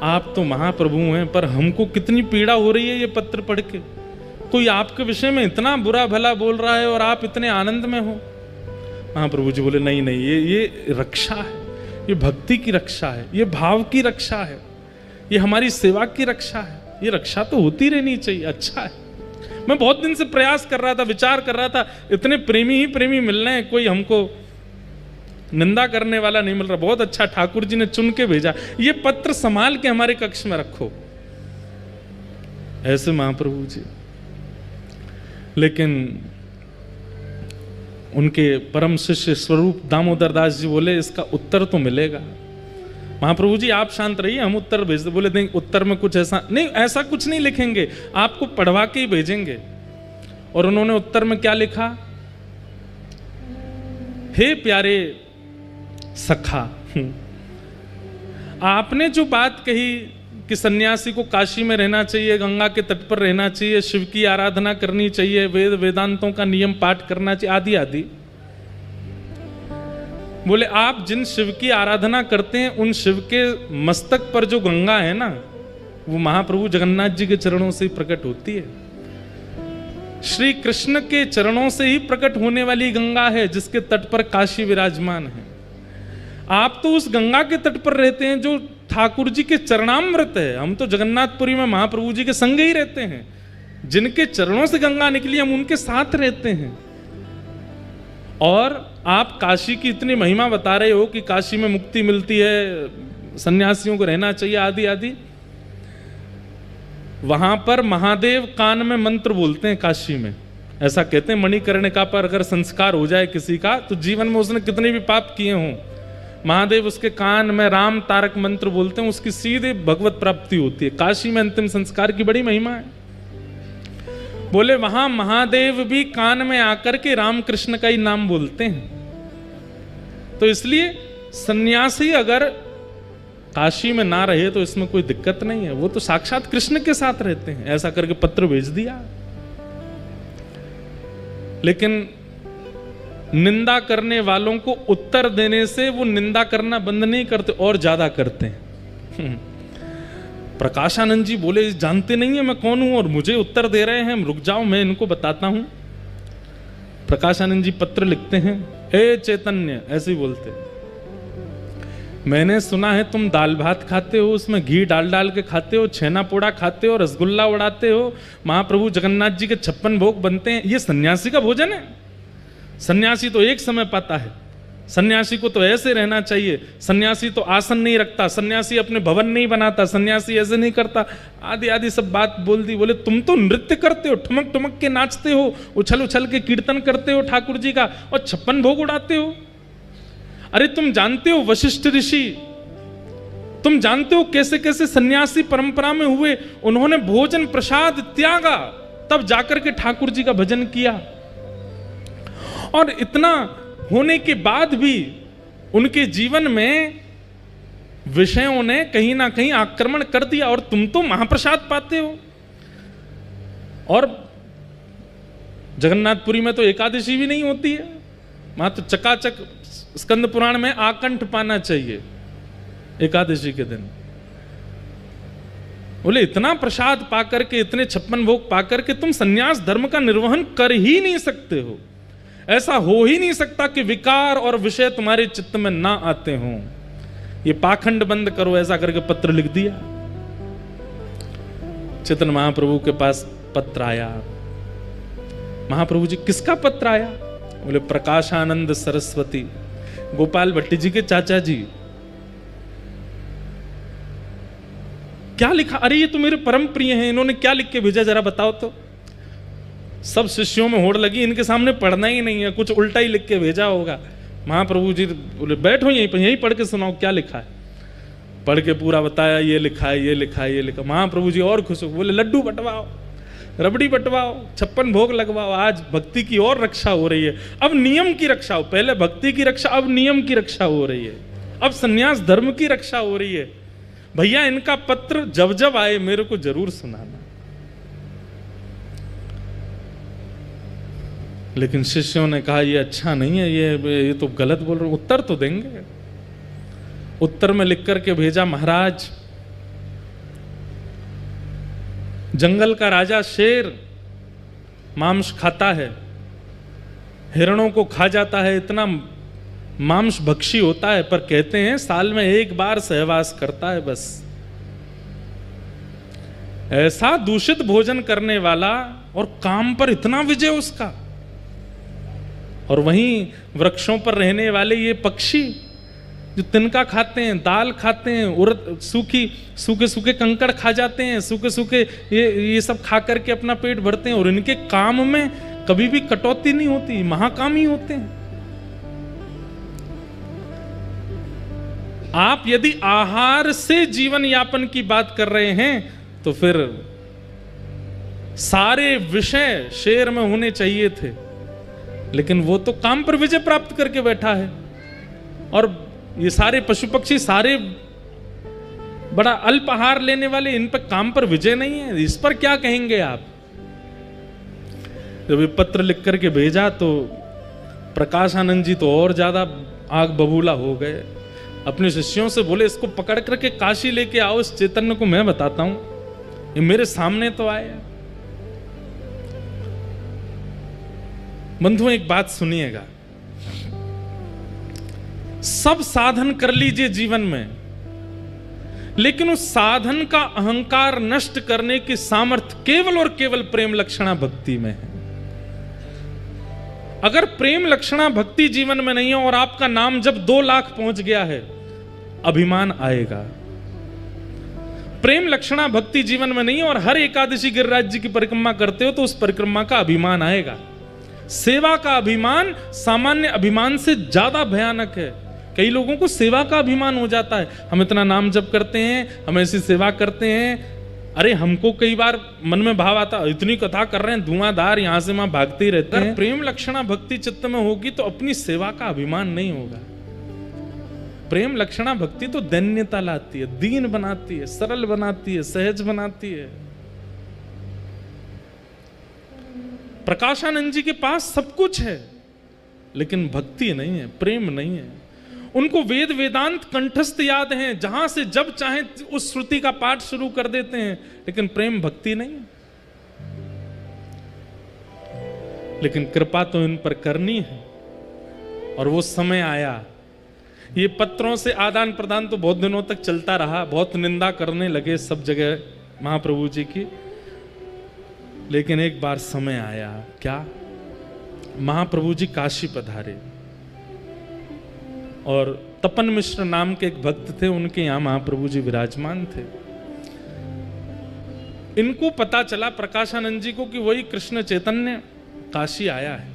आप तो महाप्रभु हैं, पर हमको कितनी पीड़ा हो रही है ये पत्र पढ़ के। कोई आपके विषय में इतना बुरा भला बोल रहा है और आप इतने आनंद में हो। महाप्रभु जी बोले, नहीं नहीं, ये रक्षा है, ये भक्ति की रक्षा है, ये भाव की रक्षा है, ये हमारी सेवा की रक्षा है। ये रक्षा तो होती रहनी चाहिए। अच्छा है। मैं बहुत दिन से प्रयास कर रहा था, विचार कर रहा था, इतने प्रेमी ही प्रेमी मिल रहे हैं, कोई हमको निंदा करने वाला नहीं मिल रहा। बहुत अच्छा, ठाकुर जी ने चुन के भेजा। ये पत्र संभाल के हमारे कक्ष में रखो। ऐसे महाप्रभु जी। लेकिन उनके परम शिष्य स्वरूप दामोदर दास जी बोले, इसका उत्तर तो मिलेगा। महाप्रभु जी आप शांत रहिए, हम उत्तर भेज दे। बोले नहीं, उत्तर में कुछ ऐसा नहीं, ऐसा कुछ नहीं लिखेंगे, आपको पढ़वा के ही भेजेंगे। और उन्होंने उत्तर में क्या लिखा? हे प्यारे सखा, आपने जो बात कही कि सन्यासी को काशी में रहना चाहिए, गंगा के तट पर रहना चाहिए, शिव की आराधना करनी चाहिए, वेद वेदांतों का नियम पाठ करना चाहिए, आदि आदि। बोले आप जिन शिव की आराधना करते हैं, उन शिव के मस्तक पर जो गंगा है ना, वो महाप्रभु जगन्नाथ जी के चरणों से ही प्रकट होती है। श्री कृष्ण के चरणों से ही प्रकट होने वाली गंगा है, जिसके तट पर काशी विराजमान है। आप तो उस गंगा के तट पर रहते हैं जो ठाकुर जी के चरणामृत है। हम तो जगन्नाथपुरी में महाप्रभु जी के संग ही रहते हैं। जिनके चरणों से गंगा निकली, हम उनके साथ रहते हैं। और आप काशी की इतनी महिमा बता रहे हो कि काशी में मुक्ति मिलती है, सन्यासियों को रहना चाहिए, आदि आदि। वहां पर महादेव कान में मंत्र बोलते हैं काशी में। ऐसा कहते हैं मणिकर्णिका पर अगर संस्कार हो जाए किसी का, तो जीवन में उसने कितने भी पाप किए हों, महादेव उसके कान में राम तारक मंत्र बोलते हैं, उसकी सीधे भगवत प्राप्ति होती है। काशी में अंतिम संस्कार की बड़ी महिमा है। बोले वहां महादेव भी कान में आकर के राम कृष्ण का ही नाम बोलते हैं। तो इसलिए सन्यासी अगर काशी में ना रहे तो इसमें कोई दिक्कत नहीं है, वो तो साक्षात कृष्ण के साथ रहते हैं। ऐसा करके पत्र भेज दिया। लेकिन निंदा करने वालों को उत्तर देने से वो निंदा करना बंद नहीं करते, और ज्यादा करते हैं। प्रकाशानंद जी बोले, जानते नहीं है मैं कौन हूं और मुझे उत्तर दे रहे हैं, रुक जाओ मैं इनको बताता हूं। प्रकाशानंद जी पत्र लिखते हैं, हे चैतन्य, ऐसे ही बोलते, मैंने सुना है तुम दाल भात खाते हो, उसमें घी डाल डाल के खाते हो, छेना पोड़ा खाते हो, रसगुल्ला उड़ाते हो, महाप्रभु जगन्नाथ जी के 56 भोग बनते हैं। ये सन्यासी का भोजन है? सन्यासी तो एक समय पाता है, सन्यासी को तो ऐसे रहना चाहिए, सन्यासी तो आसन नहीं रखता, सन्यासी अपने भवन नहीं बनाता, सन्यासी ऐसे नहीं करता, आदि आदि सब बात बोल दी। बोले तुम तो नृत्य करते हो, ठुमक ठुमक के नाचते हो, उछल उछल के कीर्तन करते हो ठाकुर जी का, और 56 भोग उड़ाते हो। अरे तुम जानते हो वशिष्ठ ऋषि, तुम जानते हो कैसे कैसे सन्यासी परंपरा में हुए, उन्होंने भोजन प्रसाद त्यागा, तब जाकर के ठाकुर जी का भजन किया। और इतना होने के बाद भी उनके जीवन में विषयों ने कहीं ना कहीं आक्रमण कर दिया, और तुम तो महाप्रसाद पाते हो। और जगन्नाथपुरी में तो एकादशी भी नहीं होती है, वहां तो चकाचक स्कंद पुराण में आकंठ पाना चाहिए एकादशी के दिन। बोले इतना प्रसाद पाकर के, इतने 56 भोग पाकर के तुम सन्यास धर्म का निर्वहन कर ही नहीं सकते हो। ऐसा हो ही नहीं सकता कि विकार और विषय तुम्हारे चित्त में ना आते हों। ये पाखंड बंद करो, ऐसा करके पत्र लिख दिया। चैतन्य महाप्रभु के पास पत्र आया। महाप्रभु जी किसका पत्र आया? बोले प्रकाशानंद सरस्वती, गोपाल भट्टी जी के चाचा जी। क्या लिखा? अरे ये तो मेरे परम प्रिय हैं, इन्होंने क्या लिख के भेजा जरा बताओ तो। सब शिष्यों में होड़ लगी, इनके सामने पढ़ना ही नहीं है, कुछ उल्टा ही लिख के भेजा होगा। महाप्रभु जी बोले बैठो यहीं पर, यहीं पढ़ के सुनाओ क्या लिखा है। पढ़ के पूरा बताया, ये लिखा है, ये लिखा है, ये लिखा। महाप्रभु जी और खुश हो, बोले लड्डू बंटवाओ, रबड़ी बंटवाओ, 56 भोग लगवाओ। आज भक्ति की और रक्षा हो रही है, अब नियम की रक्षा हो। पहले भक्ति की रक्षा, अब नियम की रक्षा हो रही है, अब सन्यास धर्म की रक्षा हो रही है। भैया इनका पत्र जब जब आए मेरे को जरूर सुनाना। लेकिन शिष्यों ने कहा ये अच्छा नहीं है, ये तो गलत बोल रहे। उत्तर तो देंगे। उत्तर में लिख करके भेजा, महाराज जंगल का राजा शेर मांस खाता है, हिरणों को खा जाता है, इतना मांस भक्षी होता है, पर कहते हैं साल में एक बार सहवास करता है बस। ऐसा दूषित भोजन करने वाला, और काम पर इतना विजय उसका। और वहीं वृक्षों पर रहने वाले ये पक्षी जो तिनका खाते हैं, दाल खाते हैं, उड़द सूखे सूखे कंकड़ खा जाते हैं, सूखे सूखे ये सब खा करके अपना पेट भरते हैं, और इनके काम में कभी भी कटौती नहीं होती, महाकामी होते हैं। आप यदि आहार से जीवन यापन की बात कर रहे हैं तो फिर सारे विषय शेर में होने चाहिए थे, लेकिन वो तो काम पर विजय प्राप्त करके बैठा है। और ये सारे पशु पक्षी, सारे बड़ा अल्प आहार लेने वाले, इन पर काम पर विजय नहीं है। इस पर क्या कहेंगे आप? जब ये पत्र लिख करके भेजा तो प्रकाशानंद जी तो और ज्यादा आग बबूला हो गए। अपने शिष्यों से बोले इसको पकड़ करके काशी लेके आओ, इस चैतन्य को मैं बताता हूं, ये मेरे सामने तो आए। बंधुओं एक बात सुनिएगा, सब साधन कर लीजिए जीवन में, लेकिन उस साधन का अहंकार नष्ट करने की सामर्थ्य केवल और केवल प्रेम लक्षणा भक्ति में है। अगर प्रेम लक्षणा भक्ति जीवन में नहीं है और आपका नाम जब 2 लाख पहुंच गया है, अभिमान आएगा। प्रेम लक्षणा भक्ति जीवन में नहीं है और हर एकादशी गिरिराज जी की परिक्रमा करते हो तो उस परिक्रमा का अभिमान आएगा। सेवा का अभिमान सामान्य अभिमान से ज्यादा भयानक है। कई लोगों को सेवा का अभिमान हो जाता है, हम इतना नाम जप करते हैं, हम ऐसी सेवा करते हैं। अरे हमको कई बार मन में भाव आता, इतनी कथा कर रहे हैं, धुआंधार यहां से वहां भागते ही रहते हैं। प्रेम लक्षणा भक्ति चित्त में होगी तो अपनी सेवा का अभिमान नहीं होगा। प्रेम लक्षणा भक्ति तो दैन्यता लाती है, दीन बनाती है, सरल बनाती है, सहज बनाती है। प्रकाशानंद जी के पास सब कुछ है, लेकिन भक्ति नहीं है, प्रेम नहीं है। उनको वेद वेदांत कंठस्थ याद हैं, जहां से जब चाहे उस श्रुति का पाठ शुरू कर देते हैं, लेकिन प्रेम भक्ति नहीं है। लेकिन कृपा तो इन पर करनी है, और वो समय आया। ये पत्रों से आदान प्रदान तो बहुत दिनों तक चलता रहा, बहुत निंदा करने लगे सब जगह महाप्रभु जी की, लेकिन एक बार समय आया। क्या? महाप्रभु जी काशी पधारे। और तपन मिश्र नाम के एक भक्त थे, उनके यहाँ महाप्रभु जी विराजमान थे। इनको पता चला प्रकाशानंद जी को कि वही कृष्ण चैतन्य काशी आया है।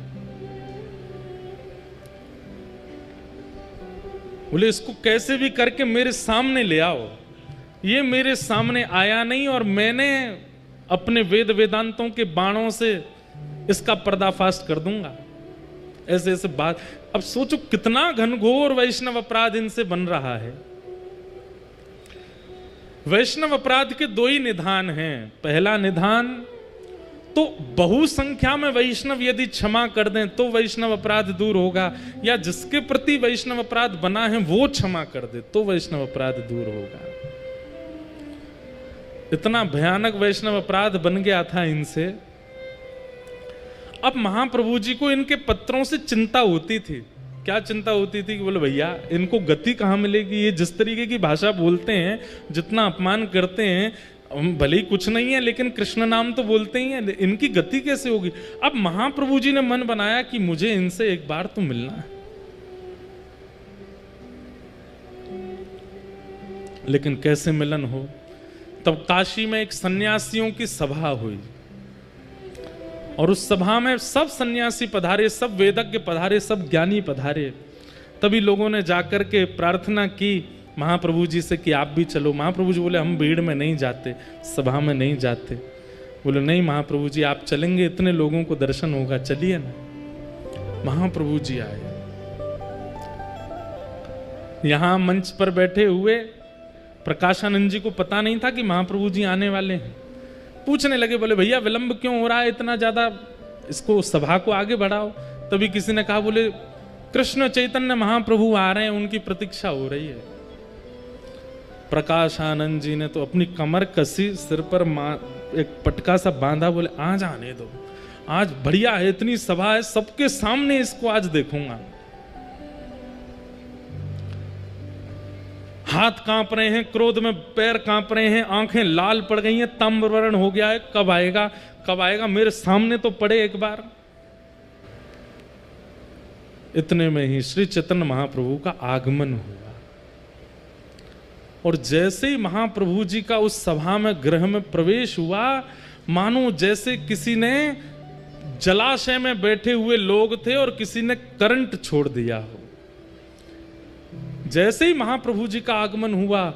बोले इसको कैसे भी करके मेरे सामने ले आओ। ये मेरे सामने आया नहीं और मैंने अपने वेद वेदांतों के बाणों से इसका पर्दाफाश कर दूंगा। ऐसे ऐसे बात। अब सोचो कितना घनघोर वैष्णव अपराध इनसे बन रहा है। वैष्णव अपराध के दो ही निधान हैं। पहला निधान तो बहुसंख्या में वैष्णव यदि क्षमा कर दें तो वैष्णव अपराध दूर होगा, या जिसके प्रति वैष्णव अपराध बना है वो क्षमा कर दे तो वैष्णव अपराध दूर होगा। इतना भयानक वैष्णव अपराध बन गया था इनसे। अब महाप्रभु जी को इनके पत्रों से चिंता होती थी। क्या चिंता होती थी कि बोले भैया इनको गति कहाँ मिलेगी, ये जिस तरीके की भाषा बोलते हैं, जितना अपमान करते हैं, भले ही कुछ नहीं है लेकिन कृष्ण नाम तो बोलते ही हैं, इनकी गति कैसे होगी। अब महाप्रभु जी ने मन बनाया कि मुझे इनसे एक बार तो मिलना है। लेकिन कैसे मिलन हो। तब काशी में एक सन्यासियों की सभा हुई और उस सभा में सब सन्यासी पधारे, सब वेदज्ञ पधारे, सब ज्ञानी पधारे। तभी लोगों ने जाकर के प्रार्थना की महाप्रभु जी से कि आप भी चलो। महाप्रभु जी बोले हम भीड़ में नहीं जाते, सभा में नहीं जाते। बोले नहीं महाप्रभु जी आप चलेंगे, इतने लोगों को दर्शन होगा, चलिए ना। महाप्रभु जी आए। यहां मंच पर बैठे हुए प्रकाशानंद जी को पता नहीं था कि महाप्रभु जी आने वाले हैं। पूछने लगे, बोले भैया विलंब क्यों हो रहा है इतना ज्यादा, इसको सभा को आगे बढ़ाओ। तभी किसी ने कहा, बोले कृष्ण चैतन्य महाप्रभु आ रहे हैं, उनकी प्रतीक्षा हो रही है। प्रकाशानंद जी ने तो अपनी कमर कसी, सिर पर एक पटका सा बांधा, बोले आज आने दो, आज बढ़िया है, इतनी सभा है, सबके सामने इसको आज देखूंगा। हाथ कांप रहे हैं, क्रोध में पैर कांप रहे हैं, आंखें लाल पड़ गई हैं, ताम्रवर्ण हो गया है, कब आएगा कब आएगा, मेरे सामने तो पड़े एक बार। इतने में ही श्री चैतन्य महाप्रभु का आगमन हुआ और जैसे ही महाप्रभु जी का उस सभा में गृह में प्रवेश हुआ, मानो जैसे किसी ने जलाशय में बैठे हुए लोग थे और किसी ने करंट छोड़ दिया हो। जैसे ही महाप्रभु जी का आगमन हुआ,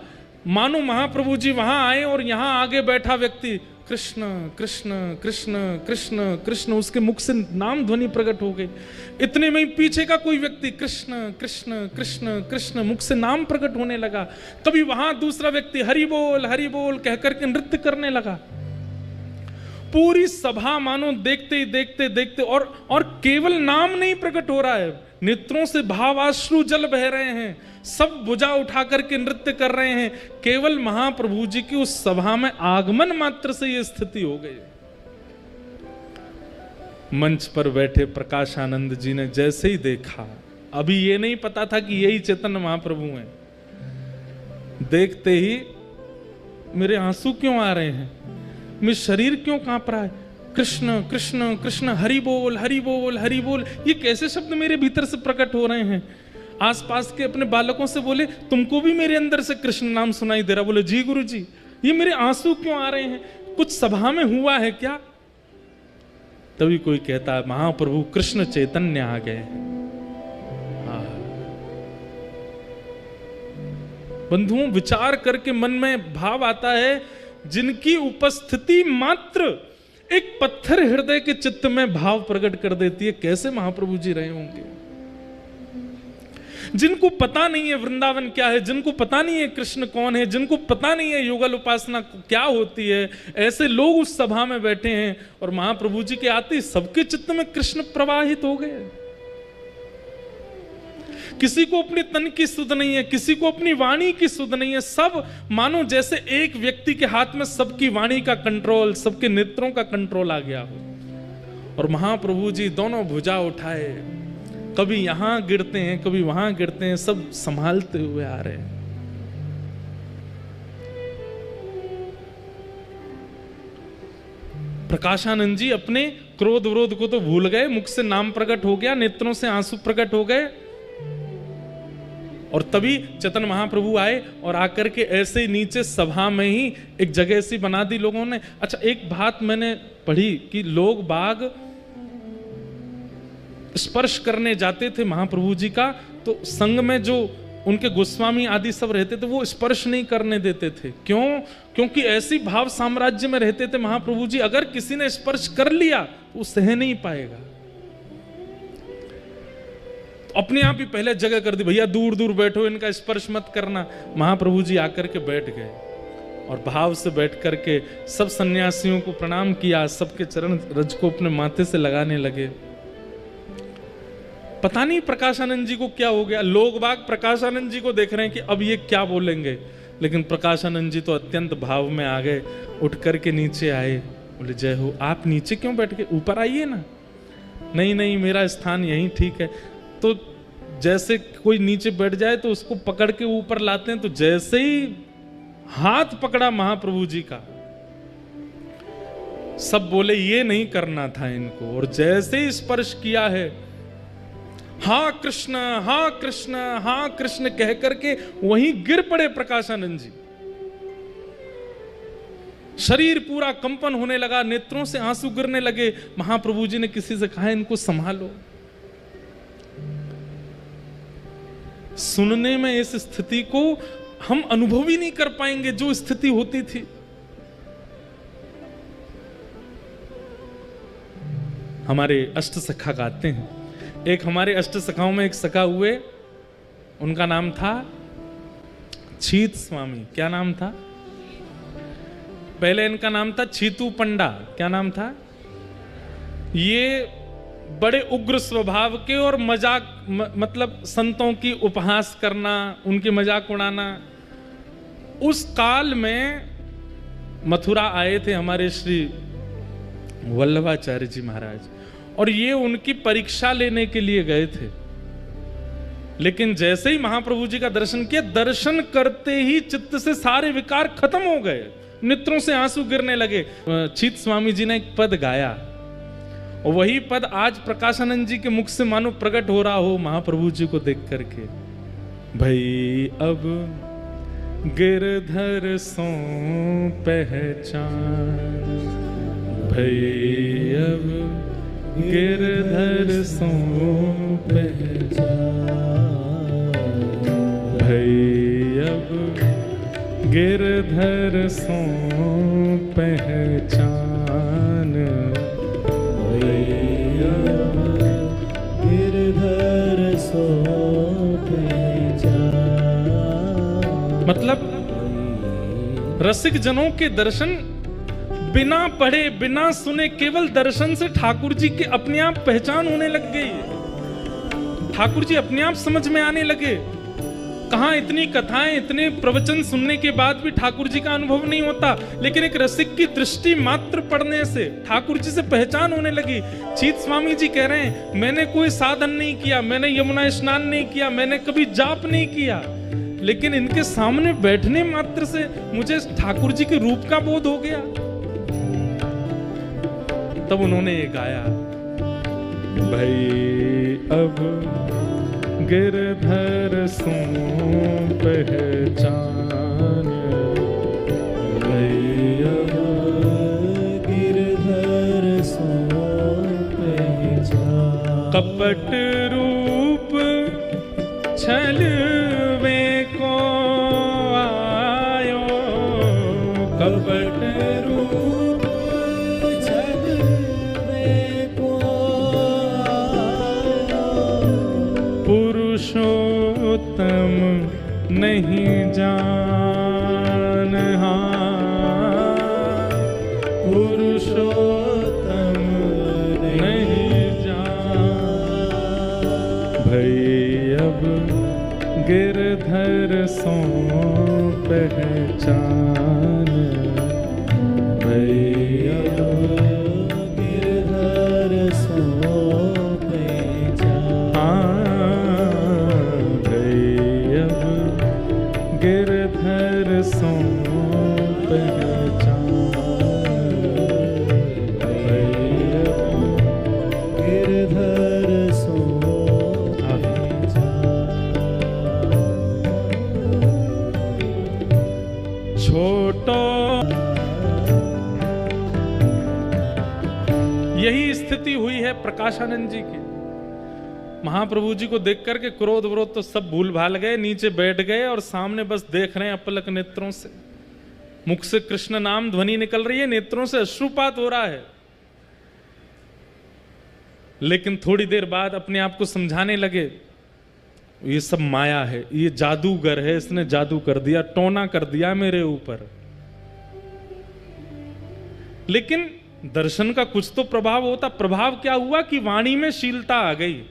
मानो महाप्रभु जी वहां आए और यहां आगे बैठा व्यक्ति कृष्ण कृष्ण कृष्ण कृष्ण कृष्ण, उसके मुख से नाम ध्वनि प्रकट हो गई। इतने में ही पीछे का कोई व्यक्ति कृष्ण कृष्ण कृष्ण कृष्ण, मुख से नाम प्रकट होने लगा। कभी वहां दूसरा व्यक्ति हरि बोल कहकर के नृत्य करने लगा। पूरी सभा मानो देखते ही देखते देखते और केवल नाम नहीं प्रकट हो रहा है, नेत्रों से भावाश्रु जल बह रहे हैं, सब भुजा उठा करके नृत्य कर रहे हैं। केवल महाप्रभु जी की उस सभा में आगमन मात्र से यह स्थिति हो गई। मंच पर बैठे प्रकाशानंद जी ने जैसे ही देखा, अभी ये नहीं पता था कि यही चैतन्य महाप्रभु हैं, देखते ही मेरे आंसू क्यों आ रहे हैं, मेरा शरीर क्यों कांप रहा है, कृष्ण कृष्ण कृष्ण हरि बोल हरि बोल हरि बोल, ये कैसे शब्द मेरे भीतर से प्रकट हो रहे हैं। आसपास के अपने बालकों से बोले तुमको भी मेरे अंदर से कृष्ण नाम सुनाई दे रहा। बोले जी गुरु जी, ये मेरे आंसू क्यों आ रहे हैं, कुछ सभा में हुआ है क्या। तभी कोई कहता है महाप्रभु कृष्ण चैतन्य आ गए। बंधुओं, विचार करके मन में भाव आता है, जिनकी उपस्थिति मात्र एक पत्थर हृदय के चित्त में भाव प्रकट कर देती है, कैसे महाप्रभु जी रहे होंगे। जिनको पता नहीं है वृंदावन क्या है, जिनको पता नहीं है कृष्ण कौन है, जिनको पता नहीं है युगल उपासना क्या होती है, ऐसे लोग उस सभा में बैठे हैं और महाप्रभु जी के आते ही सबके चित्त में कृष्ण प्रवाहित हो गए। किसी को अपने तन की सुध नहीं है, किसी को अपनी वाणी की सुध नहीं है, सब मानो जैसे एक व्यक्ति के हाथ में सबकी वाणी का कंट्रोल, सबके नेत्रों का कंट्रोल आ गया हो। और महाप्रभु जी दोनों भुजा उठाए, कभी यहां गिरते हैं कभी वहां गिरते हैं, सब संभालते हुए आ रहे हैं। प्रकाशानंद जी अपने क्रोध विरोध को तो भूल गए, मुख से नाम प्रकट हो गया, नेत्रों से आंसू प्रकट हो गए। और तभी चेतन महाप्रभु आए और आकर के ऐसे ही नीचे सभा में ही एक जगह ऐसी बना दी लोगों ने। अच्छा, एक बात मैंने पढ़ी कि लोग बाग स्पर्श करने जाते थे महाप्रभु जी का, तो संग में जो उनके गोस्वामी आदि सब रहते थे वो स्पर्श नहीं करने देते थे। क्यों? क्योंकि ऐसी भाव साम्राज्य में रहते थे महाप्रभु जी, अगर किसी ने स्पर्श कर लिया तो वो सह नहीं पाएगा। तो अपने आप ही पहले जगह कर दी, भैया दूर दूर बैठो, इनका स्पर्श मत करना। महाप्रभु जी आकर के बैठ गए और भाव से बैठ करके सब सन्यासियों को प्रणाम किया, सबके चरण रज को अपने माथे से लगाने लगे। पता नहीं प्रकाशानंद जी को क्या हो गया, लोग बाग प्रकाशानंद जी को देख रहे हैं कि अब ये क्या बोलेंगे, लेकिन प्रकाशानंद जी तो अत्यंत भाव में आ गए, उठ करके नीचे आए, बोले जय हो। आप नीचे क्यों बैठ गए, ऊपर आइए ना। नहीं नहीं, मेरा स्थान यहीं ठीक है। तो जैसे कोई नीचे बैठ जाए तो उसको पकड़ के ऊपर लाते हैं, तो जैसे ही हाथ पकड़ा महाप्रभु जी का, सब बोले ये नहीं करना था इनको, और जैसे ही स्पर्श किया है, हाँ कृष्ण हाँ कृष्ण हाँ कृष्ण कह करके वहीं गिर पड़े प्रकाशानंद जी। शरीर पूरा कंपन होने लगा, नेत्रों से आंसू गिरने लगे। महाप्रभु जी ने किसी से कहा इनको संभालो। सुनने में इस स्थिति को हम अनुभव ही नहीं कर पाएंगे जो स्थिति होती थी। हमारे अष्ट सखा गाते हैं, एक हमारे अष्ट सखाओं में एक सखा हुए, उनका नाम था छीत स्वामी। क्या नाम था? पहले इनका नाम था छीतू पंडा। क्या नाम था? ये बड़े उग्र स्वभाव के और मजाक मतलब संतों की उपहास करना, उनके मजाक उड़ाना। उस काल में मथुरा आए थे हमारे श्री वल्लभाचार्य जी महाराज, और ये उनकी परीक्षा लेने के लिए गए थे। लेकिन जैसे ही महाप्रभु जी का दर्शन किया, दर्शन करते ही चित्त से सारे विकार खत्म हो गए, नेत्रों से आंसू गिरने लगे। छीत स्वामी जी ने एक पद गाया, और वही पद आज प्रकाशानंद जी के मुख से मानो प्रकट हो रहा हो महाप्रभु जी को देख करके। भई अब गिरधर सो पहचान, भई अब गिरधर सो पहचान, भई अब गिरधर सो पहचान, भई अब गिरधर सो पहचान। मतलब रसिक जनों के दर्शन बिना पढ़े बिना सुने, केवल दर्शन से ठाकुर जी की अपने आप पहचान होने लग गई। ठाकुर जी अपने आप समझ में आने लगे। कहां इतनी कथाएं, इतने प्रवचन सुनने के बाद भी ठाकुर जी का अनुभव नहीं होता, लेकिन एक रसिक की दृष्टि मात्र पढ़ने से ठाकुर जी से पहचान होने लगी। छीत स्वामी जी कह रहे हैं, मैंने कोई साधन नहीं किया, मैंने यमुना स्नान नहीं किया, मैंने कभी जाप नहीं किया, लेकिन इनके सामने बैठने मात्र से मुझे ठाकुर जी के रूप का बोध हो गया। तब उन्होंने ये गाया, भई अब गिरधर सो पहचान, भई अब गिरधर सो पहचान। कपट रूप छलवे को आयो, कपट रूप पुरुषोत्तम नहीं जान, पुरुषोत्तम नहीं जान। भई अब गिरधर सो पहचान, भई अब गिरधर सो गिरधर सो पहचान, गिरधर सो पहचान। यही स्थिति हुई है प्रकाशानंद जी की। महाप्रभु जी को देख करके क्रोध विरोध तो सब भूल भाल गए, नीचे बैठ गए और सामने बस देख रहे हैं अपलक नेत्रों से। मुख से कृष्ण नाम ध्वनि निकल रही है, नेत्रों से अश्रुपात हो रहा है। लेकिन थोड़ी देर बाद अपने आप को समझाने लगे, ये सब माया है, ये जादूगर है, इसने जादू कर दिया, टोना कर दिया मेरे ऊपर। लेकिन दर्शन का कुछ तो प्रभाव होता। प्रभाव क्या हुआ कि वाणी में शीलता आ गई।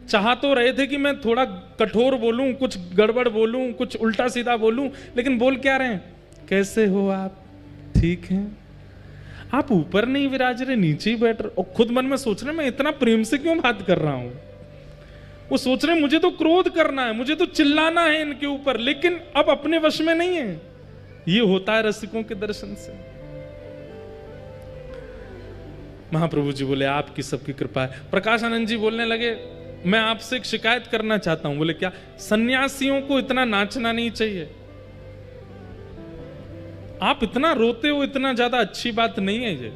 चाह तो रहे थे कि मैं थोड़ा कठोर बोलूं, कुछ गड़बड़ बोलूं, कुछ उल्टा सीधा बोलूं, लेकिन बोल क्या रहे हैं? कैसे हो आप? ठीक हैं? आप ऊपर नहीं विराज रहे, नीचे ही बैठ रहे। और खुद मन में सोच रहे मैं इतना प्रेम से क्यों बात कर रहा हूं। वो सोच रहे मुझे तो क्रोध करना है, मुझे तो चिल्लाना है इनके ऊपर, लेकिन अब अपने वश में नहीं है। ये होता है रसिकों के दर्शन से। महाप्रभु जी बोले आपकी सबकी कृपा है। प्रकाशानंद जी बोलने लगे मैं आपसे एक शिकायत करना चाहता हूं। बोले क्या? सन्यासियों को इतना नाचना नहीं चाहिए। आप इतना रोते हो, इतना ज्यादा अच्छी बात नहीं है ये।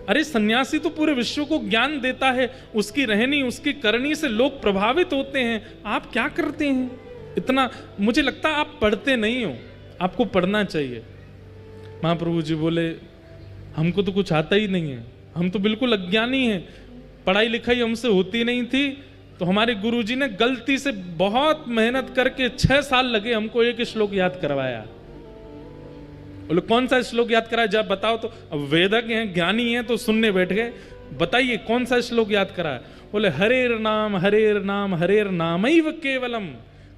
अरे सन्यासी तो पूरे विश्व को ज्ञान देता है, उसकी रहनी उसकी करनी से लोग प्रभावित होते हैं। आप क्या करते हैं इतना? मुझे लगता है आप पढ़ते नहीं हो, आपको पढ़ना चाहिए। महाप्रभु जी बोले हमको तो कुछ आता ही नहीं है, हम तो बिल्कुल अज्ञानी हैं, पढ़ाई लिखाई हमसे होती नहीं थी। तो हमारे गुरुजी ने गलती से बहुत मेहनत करके 6 साल लगे हमको एक श्लोक याद करवाया। बोले कौन सा श्लोक याद कराया? जब बताओ तो। अब वेदज्ञ हैं, ज्ञानी हैं, तो सुनने बैठ गए। बताइए कौन सा श्लोक याद कराया? बोले हरेर नाम हरेर नाम हरेर नामैव केवलम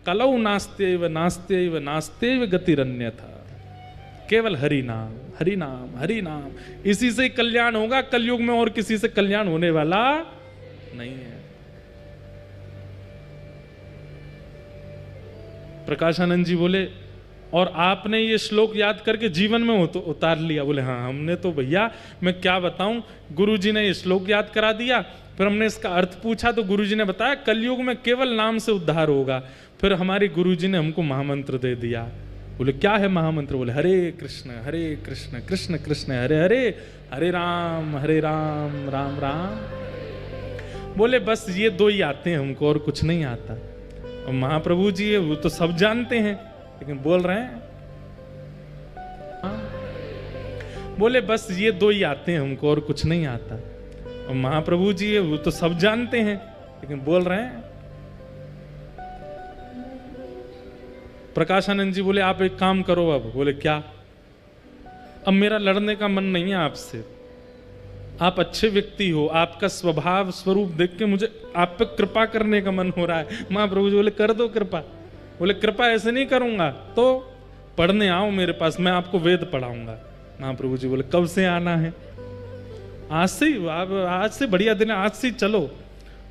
कलौ नास्त्यैव नास्त्यैव नास्त्यैव गतिरन्यथा। केवल हरि नाम हरि नाम हरि नाम, इसी से कल्याण होगा। कलयुग में और किसी से कल्याण होने वाला नहीं है। प्रकाशानंद जी बोले और आपने ये श्लोक याद करके जीवन में उतार लिया? बोले हाँ हमने तो भैया, मैं क्या बताऊं, गुरुजी ने ये श्लोक याद करा दिया, फिर हमने इसका अर्थ पूछा तो गुरुजी ने बताया कलयुग में केवल नाम से उद्धार होगा। फिर हमारे गुरुजी ने हमको महामंत्र दे दिया। बोले क्या है महामंत्र? बोले हरे कृष्ण कृष्ण कृष्ण हरे हरे, हरे राम राम राम। बोले बस ये 2 ही आते हैं हमको, और कुछ नहीं आता। और महाप्रभु जी वो तो सब जानते हैं, लेकिन बोल रहे हैं बोले बस ये 2 ही आते हैं हमको, और कुछ नहीं आता। और महाप्रभु जी वो तो सब जानते हैं, लेकिन बोल रहे हैं। प्रकाशानंद जी बोले आप एक काम करो अब। बोले क्या? अब मेरा लड़ने का मन नहीं है आपसे, आप अच्छे व्यक्ति हो, आपका स्वभाव स्वरूप देख के मुझे आप पे कृपा करने का मन हो रहा है। महाप्रभु जी बोले कर दो कृपा। बोले कृपा ऐसे नहीं करूंगा, तो पढ़ने आओ मेरे पास, मैं आपको वेद पढ़ाऊंगा। महाप्रभु जी बोले कब से आना है? आज से ही, आज से बढ़िया दिन है, आज से ही चलो।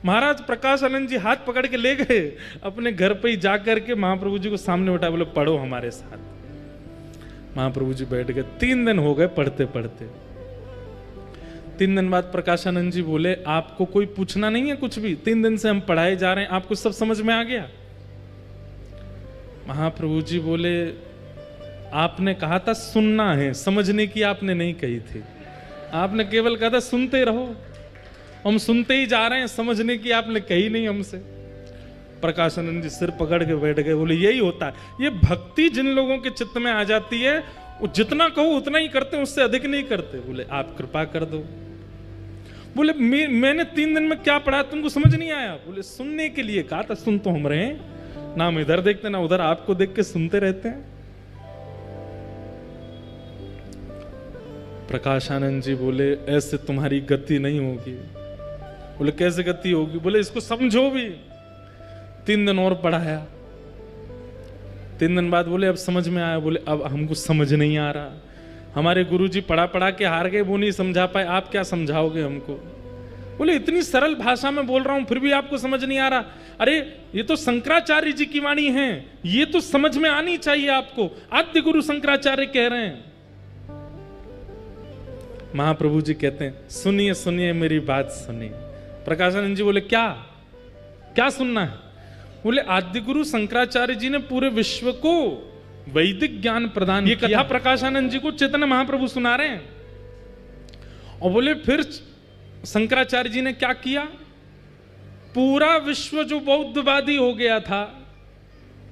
महाराज प्रकाशानंद जी हाथ पकड़ के ले गए अपने घर पे ही, जाकर के महाप्रभु जी को सामने बैठा। बोले पढ़ो हमारे साथ। महाप्रभु जी बैठ गए। 3 दिन हो गए पढ़ते पढ़ते। 3 दिन बाद प्रकाशानंद जी बोले आपको कोई पूछना नहीं है कुछ भी? 3 दिन से हम पढ़ाए जा रहे हैं, आपको सब समझ में आ गया? महाप्रभु जी बोले आपने कहा था सुनना है, समझने की आपने नहीं कही थी। आपने केवल कहा था सुनते रहो, हम सुनते ही जा रहे हैं, समझने की आपने कही नहीं हमसे। प्रकाशानंद जी सिर पकड़ के बैठ गए। बोले यही होता है, ये भक्ति जिन लोगों के चित्त में आ जाती है वो जितना कहो उतना ही करते हैं, उससे अधिक नहीं करते। बोले आप कृपा कर दो। बोले मैंने 3 दिन में क्या पढ़ा तुमको समझ नहीं आया? बोले सुनने के लिए कहा था, सुन तो हम रहे हैं ना, हम इधर देखते ना उधर, आपको देख के सुनते रहते हैं। प्रकाशानंद जी बोले ऐसे तुम्हारी गति नहीं होगी। बोले कैसे गति होगी? बोले इसको समझो भी। 3 दिन और पढ़ाया। 3 दिन बाद बोले अब समझ में आया। बोले अब हमको समझ नहीं आ रहा, हमारे गुरुजी पढ़ा के हार गए, वो नहीं समझा पाए, आप क्या समझाओगे हमको? बोले इतनी सरल भाषा में बोल रहा हूं फिर भी आपको समझ नहीं आ रहा। अरे ये तो शंकराचार्य जी की वाणी है, ये तो समझ में आनी चाहिए आपको, आद्य गुरु शंकराचार्य कह रहे हैं। महाप्रभु जी कहते हैं सुनिए सुनिए मेरी बात सुनिए। प्रकाशानंद जी बोले क्या क्या सुनना है? बोले आद्य गुरु शंकराचार्य जी ने पूरे विश्व को वैदिक ज्ञान प्रदान। ये कथा प्रकाशानंद जी को चैतन्य महाप्रभु सुना रहे हैं। और बोले फिर शंकराचार्य जी ने क्या किया, पूरा विश्व जो बौद्धवादी हो गया था,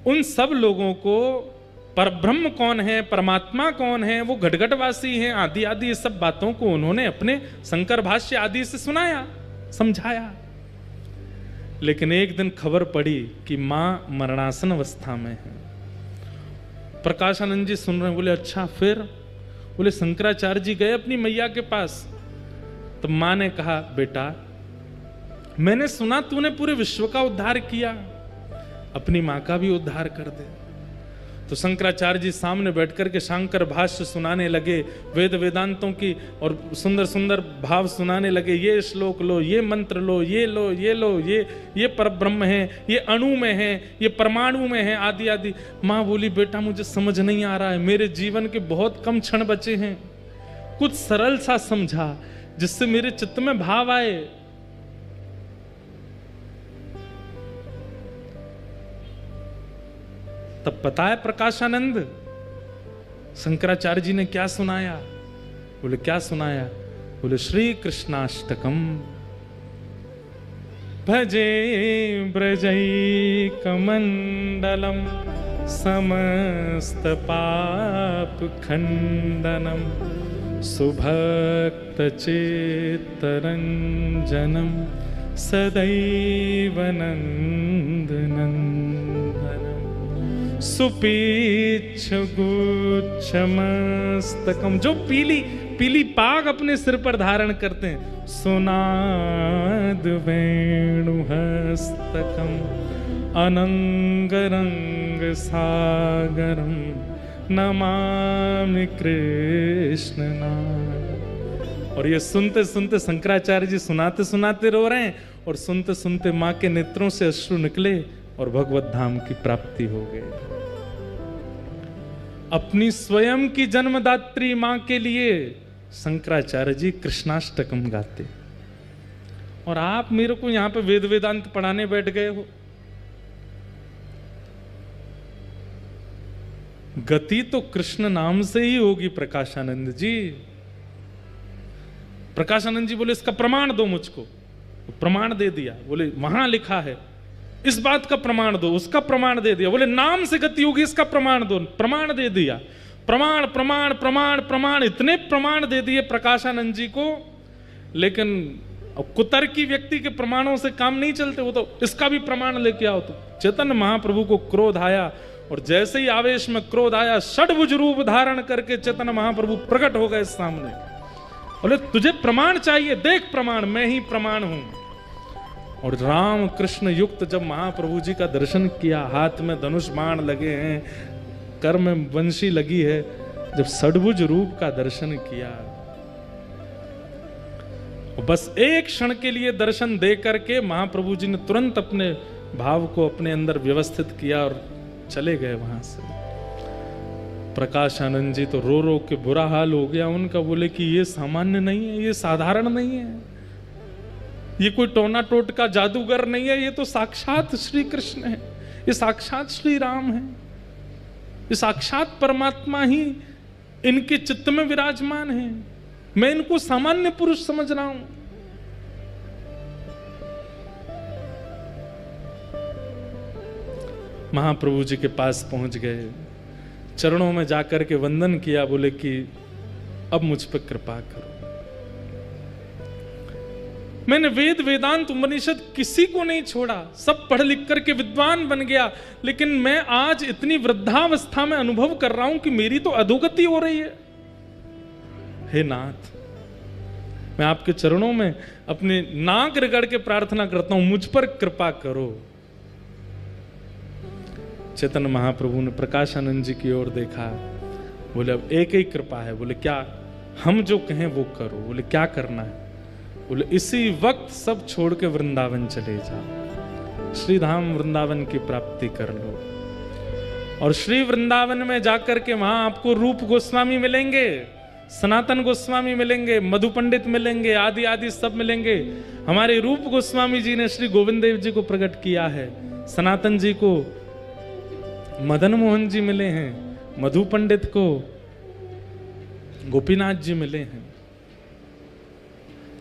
उन सब लोगों को परब्रह्म कौन है, परमात्मा कौन है, वो घटघटवासी हैं, आदि आदि ये सब बातों को उन्होंने अपने शंकर भाष्य आदि से सुनाया, समझाया। लेकिन एक दिन खबर पड़ी कि मां मरणासन अवस्था में है। प्रकाशानंद जी सुन रहे हैं, बोले अच्छा फिर? बोले शंकराचार्य जी गए अपनी मैया के पास, तो मां ने कहा बेटा मैंने सुना तूने पूरे विश्व का उद्धार किया, अपनी मां का भी उद्धार कर दे। तो शंकराचार्य जी सामने बैठकर के शंकर भाष्य सुनाने लगे, वेद वेदांतों की और सुंदर सुंदर भाव सुनाने लगे। ये श्लोक लो, ये मंत्र लो, ये लो, ये लो, ये परब्रह्म है, ये अणु में है, ये परमाणु में है, आदि आदि। माँ बोली बेटा मुझे समझ नहीं आ रहा है, मेरे जीवन के बहुत कम क्षण बचे हैं, कुछ सरल सा समझा जिससे मेरे चित्त में भाव आए। तब पता है प्रकाशानंद शंकराचार्य जी ने क्या सुनाया? बोले क्या सुनाया? बोले श्री कृष्णाष्टकम भजे ब्रजैकमण्डलम समस्त पाप खंडनम सुभक्त चित्तरंजनम सदैव नंदनंदनम सुपीच्छ गुच्छमस्तकम, जो पीली पीली पाग अपने सिर पर धारण करते हैं, सुनाद वेणुहस्तकम अनंगरंग सागरम नमामि कृष्ण नाम। और ये सुनते सुनते शंकराचार्य जी सुनाते सुनाते रो रहे हैं, और सुनते सुनते मां के नेत्रों से अश्रु निकले और भगवत धाम की प्राप्ति हो गई। अपनी स्वयं की जन्मदात्री मां के लिए शंकराचार्य जी कृष्णाष्टकम गाते, और आप मेरे को यहां पे वेद वेदांत पढ़ाने बैठ गए हो। गति तो कृष्ण नाम से ही होगी प्रकाशानंद जी। प्रकाशानंद जी बोले इसका प्रमाण दो मुझको, तो प्रमाण दे दिया। बोले वहां लिखा है, इस बात का प्रमाण दो, उसका प्रमाण दे दिया। बोले नाम से गति होगी, इसका प्रमाण दो, प्रमाण दे दिया। प्रमाण प्रमाण प्रमाण प्रमाण, इतने प्रमाण दे दिए प्रकाशानंद जी को। लेकिन कुतर्की व्यक्ति के प्रमाणों से काम नहीं चलते, वो तो इसका भी प्रमाण लेके आओ। तो चैतन्य महाप्रभु को क्रोध आया, और जैसे ही आवेश में क्रोध आया, षड्भुज रूप धारण करके चैतन्य महाप्रभु प्रकट हो गए सामने। बोले तुझे प्रमाण चाहिए, देख प्रमाण, मैं ही प्रमाण हूं। और राम कृष्ण युक्त जब महाप्रभु जी का दर्शन किया, हाथ में धनुष बाण लगे हैं, कर में बंशी लगी है, जब षड्भुज रूप का दर्शन किया, बस एक क्षण के लिए दर्शन दे करके महाप्रभु जी ने तुरंत अपने भाव को अपने अंदर व्यवस्थित किया और चले गए वहां से। प्रकाशानंद जी तो रो रो के बुरा हाल हो गया उनका। बोले कि ये सामान्य नहीं है, ये साधारण नहीं है, ये कोई टोना टोटका जादूगर नहीं है, ये तो साक्षात श्री कृष्ण है, ये साक्षात श्री राम है, ये साक्षात परमात्मा ही इनके चित्त में विराजमान है। मैं इनको सामान्य पुरुष समझ रहा हूं। महाप्रभु जी के पास पहुंच गए, चरणों में जाकर के वंदन किया। बोले कि अब मुझ पर कृपा करो। मैंने वेद वेदांत उपनिषद किसी को नहीं छोड़ा, सब पढ़ लिख करके विद्वान बन गया, लेकिन मैं आज इतनी वृद्धावस्था में अनुभव कर रहा हूं कि मेरी तो अधोगति हो रही है। हे नाथ, मैं आपके चरणों में अपने नाक रगड़ के प्रार्थना करता हूं, मुझ पर कृपा करो। चैतन्य महाप्रभु ने प्रकाशानंद जी की ओर देखा। बोले अब एक ही कृपा है। बोले क्या? हम जो कहें वो करो। बोले क्या करना है? बोले इसी वक्त सब छोड़ के वृंदावन चले जाओ, श्री धाम वृंदावन की प्राप्ति कर लो। और श्री वृंदावन में जाकर के वहां आपको रूप गोस्वामी मिलेंगे, सनातन गोस्वामी मिलेंगे, मधु पंडित मिलेंगे, आदि आदि सब मिलेंगे। हमारे रूप गोस्वामी जी ने श्री गोविंद देव जी को प्रकट किया है, सनातन जी को मदन मोहन जी मिले हैं, मधु पंडित को गोपीनाथ जी मिले हैं।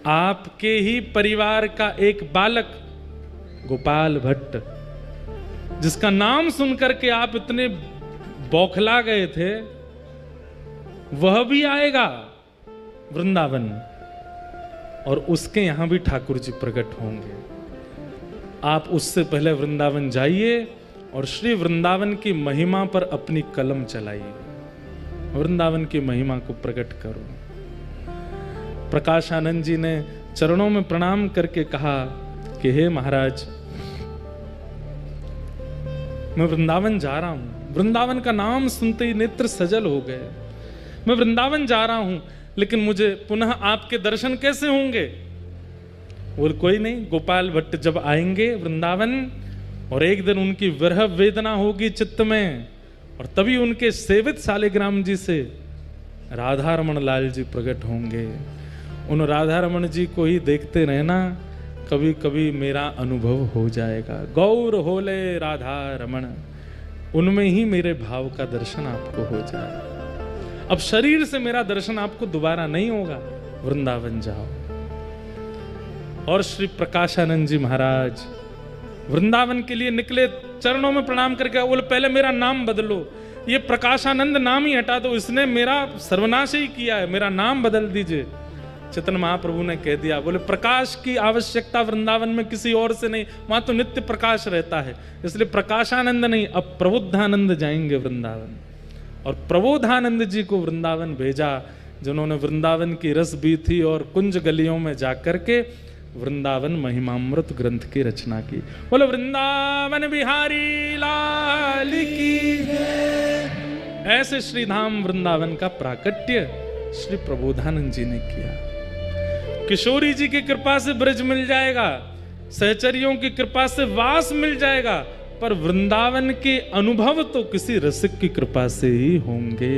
आपके ही परिवार का एक बालक गोपाल भट्ट, जिसका नाम सुनकर के आप इतने बौखला गए थे, वह भी आएगा वृंदावन और उसके यहां भी ठाकुर जी प्रकट होंगे। आप उससे पहले वृंदावन जाइए और श्री वृंदावन की महिमा पर अपनी कलम चलाइए, वृंदावन की महिमा को प्रकट करो। प्रकाशानंद जी ने चरणों में प्रणाम करके कहा कि हे महाराज, मैं वृंदावन जा रहा हूं। वृंदावन का नाम सुनते ही नेत्र सजल हो गए। मैं वृंदावन जा रहा हूं, लेकिन मुझे पुनः आपके दर्शन कैसे होंगे? बोल कोई नहीं, गोपाल भट्ट जब आएंगे वृंदावन और एक दिन उनकी विरह वेदना होगी चित्त में, और तभी उनके सेवित शालिग्राम जी से राधा रमण लाल जी प्रकट होंगे। उन राधा रमण जी को ही देखते रहना, कभी कभी मेरा अनुभव हो जाएगा। गौर होले राधा रमण, उनमें ही मेरे भाव का दर्शन आपको हो जाए। अब शरीर से मेरा दर्शन आपको दोबारा नहीं होगा, वृंदावन जाओ। और श्री प्रकाशानंद जी महाराज वृंदावन के लिए निकले, चरणों में प्रणाम करके बोले पहले मेरा नाम बदलो, ये प्रकाशानंद नाम ही हटा दो, इसने मेरा सर्वनाश ही किया है, मेरा नाम बदल दीजिए। चैतन्य महाप्रभु ने कह दिया, बोले प्रकाश की आवश्यकता वृंदावन में किसी और से नहीं, वहां तो नित्य प्रकाश रहता है, इसलिए प्रकाशानंद नहीं, अब प्रबुद्धानंद जाएंगे वृंदावन। और प्रबोधानंद जी को वृंदावन भेजा, जिन्होंने वृंदावन की रस भी थी और कुंज गलियों में जाकर के वृंदावन महिमामृत ग्रंथ की रचना की। बोले वृंदावन बिहारी लाल की। ऐसे श्री धाम वृंदावन का प्राकट्य श्री प्रबोधानंद जी ने किया। किशोरी जी की कृपा से ब्रज मिल जाएगा, सहचरियों की कृपा से वास मिल जाएगा, पर वृंदावन के अनुभव तो किसी रसिक की कृपा से ही होंगे।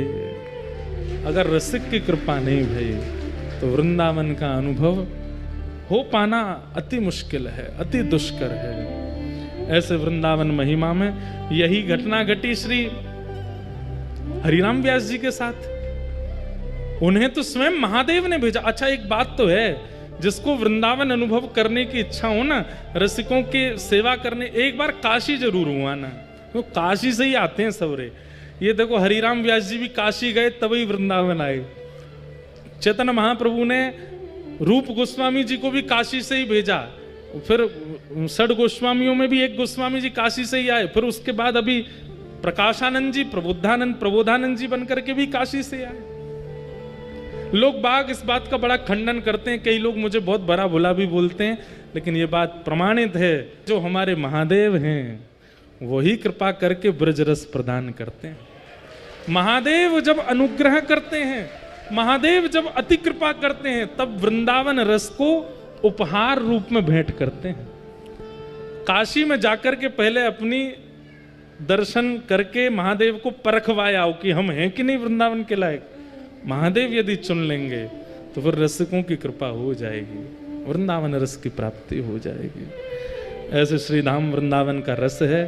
अगर रसिक की कृपा नहीं भई तो वृंदावन का अनुभव हो पाना अति मुश्किल है, अति दुष्कर है। ऐसे वृंदावन महिमा में यही घटना घटी श्री हरिराम व्यास जी के साथ। उन्हें तो स्वयं महादेव ने भेजा। अच्छा एक बात तो है, जिसको वृंदावन अनुभव करने की इच्छा हो ना, रसिकों के सेवा करने, एक बार काशी जरूर हुआ ना, तो काशी से ही आते हैं सबरे। ये देखो हरिराम व्यास जी भी काशी गए तभी वृंदावन आए। चैतन्य महाप्रभु ने रूप गोस्वामी जी को भी काशी से ही भेजा, फिर षड गोस्वामियों में भी एक गोस्वामी जी काशी से ही आए, फिर उसके बाद अभी प्रकाशानंद जी प्रबोधानंद जी बनकर के भी काशी से आए। लोग बाग इस बात का बड़ा खंडन करते हैं, कई लोग मुझे बहुत बड़ा भुला भी बोलते हैं, लेकिन ये बात प्रमाणित है, जो हमारे महादेव हैं वही कृपा करके ब्रज रस प्रदान करते हैं। महादेव जब अनुग्रह करते हैं, महादेव जब अति कृपा करते हैं, तब वृंदावन रस को उपहार रूप में भेंट करते हैं। काशी में जाकर के पहले अपनी दर्शन करके महादेव को परखवाया हो कि हम हैं कि नहीं वृंदावन के लायक। महादेव यदि चुन लेंगे तो फिर रसिकों की कृपा हो जाएगी, वृंदावन रस की प्राप्ति हो जाएगी। ऐसे श्री धाम वृंदावन का रस है।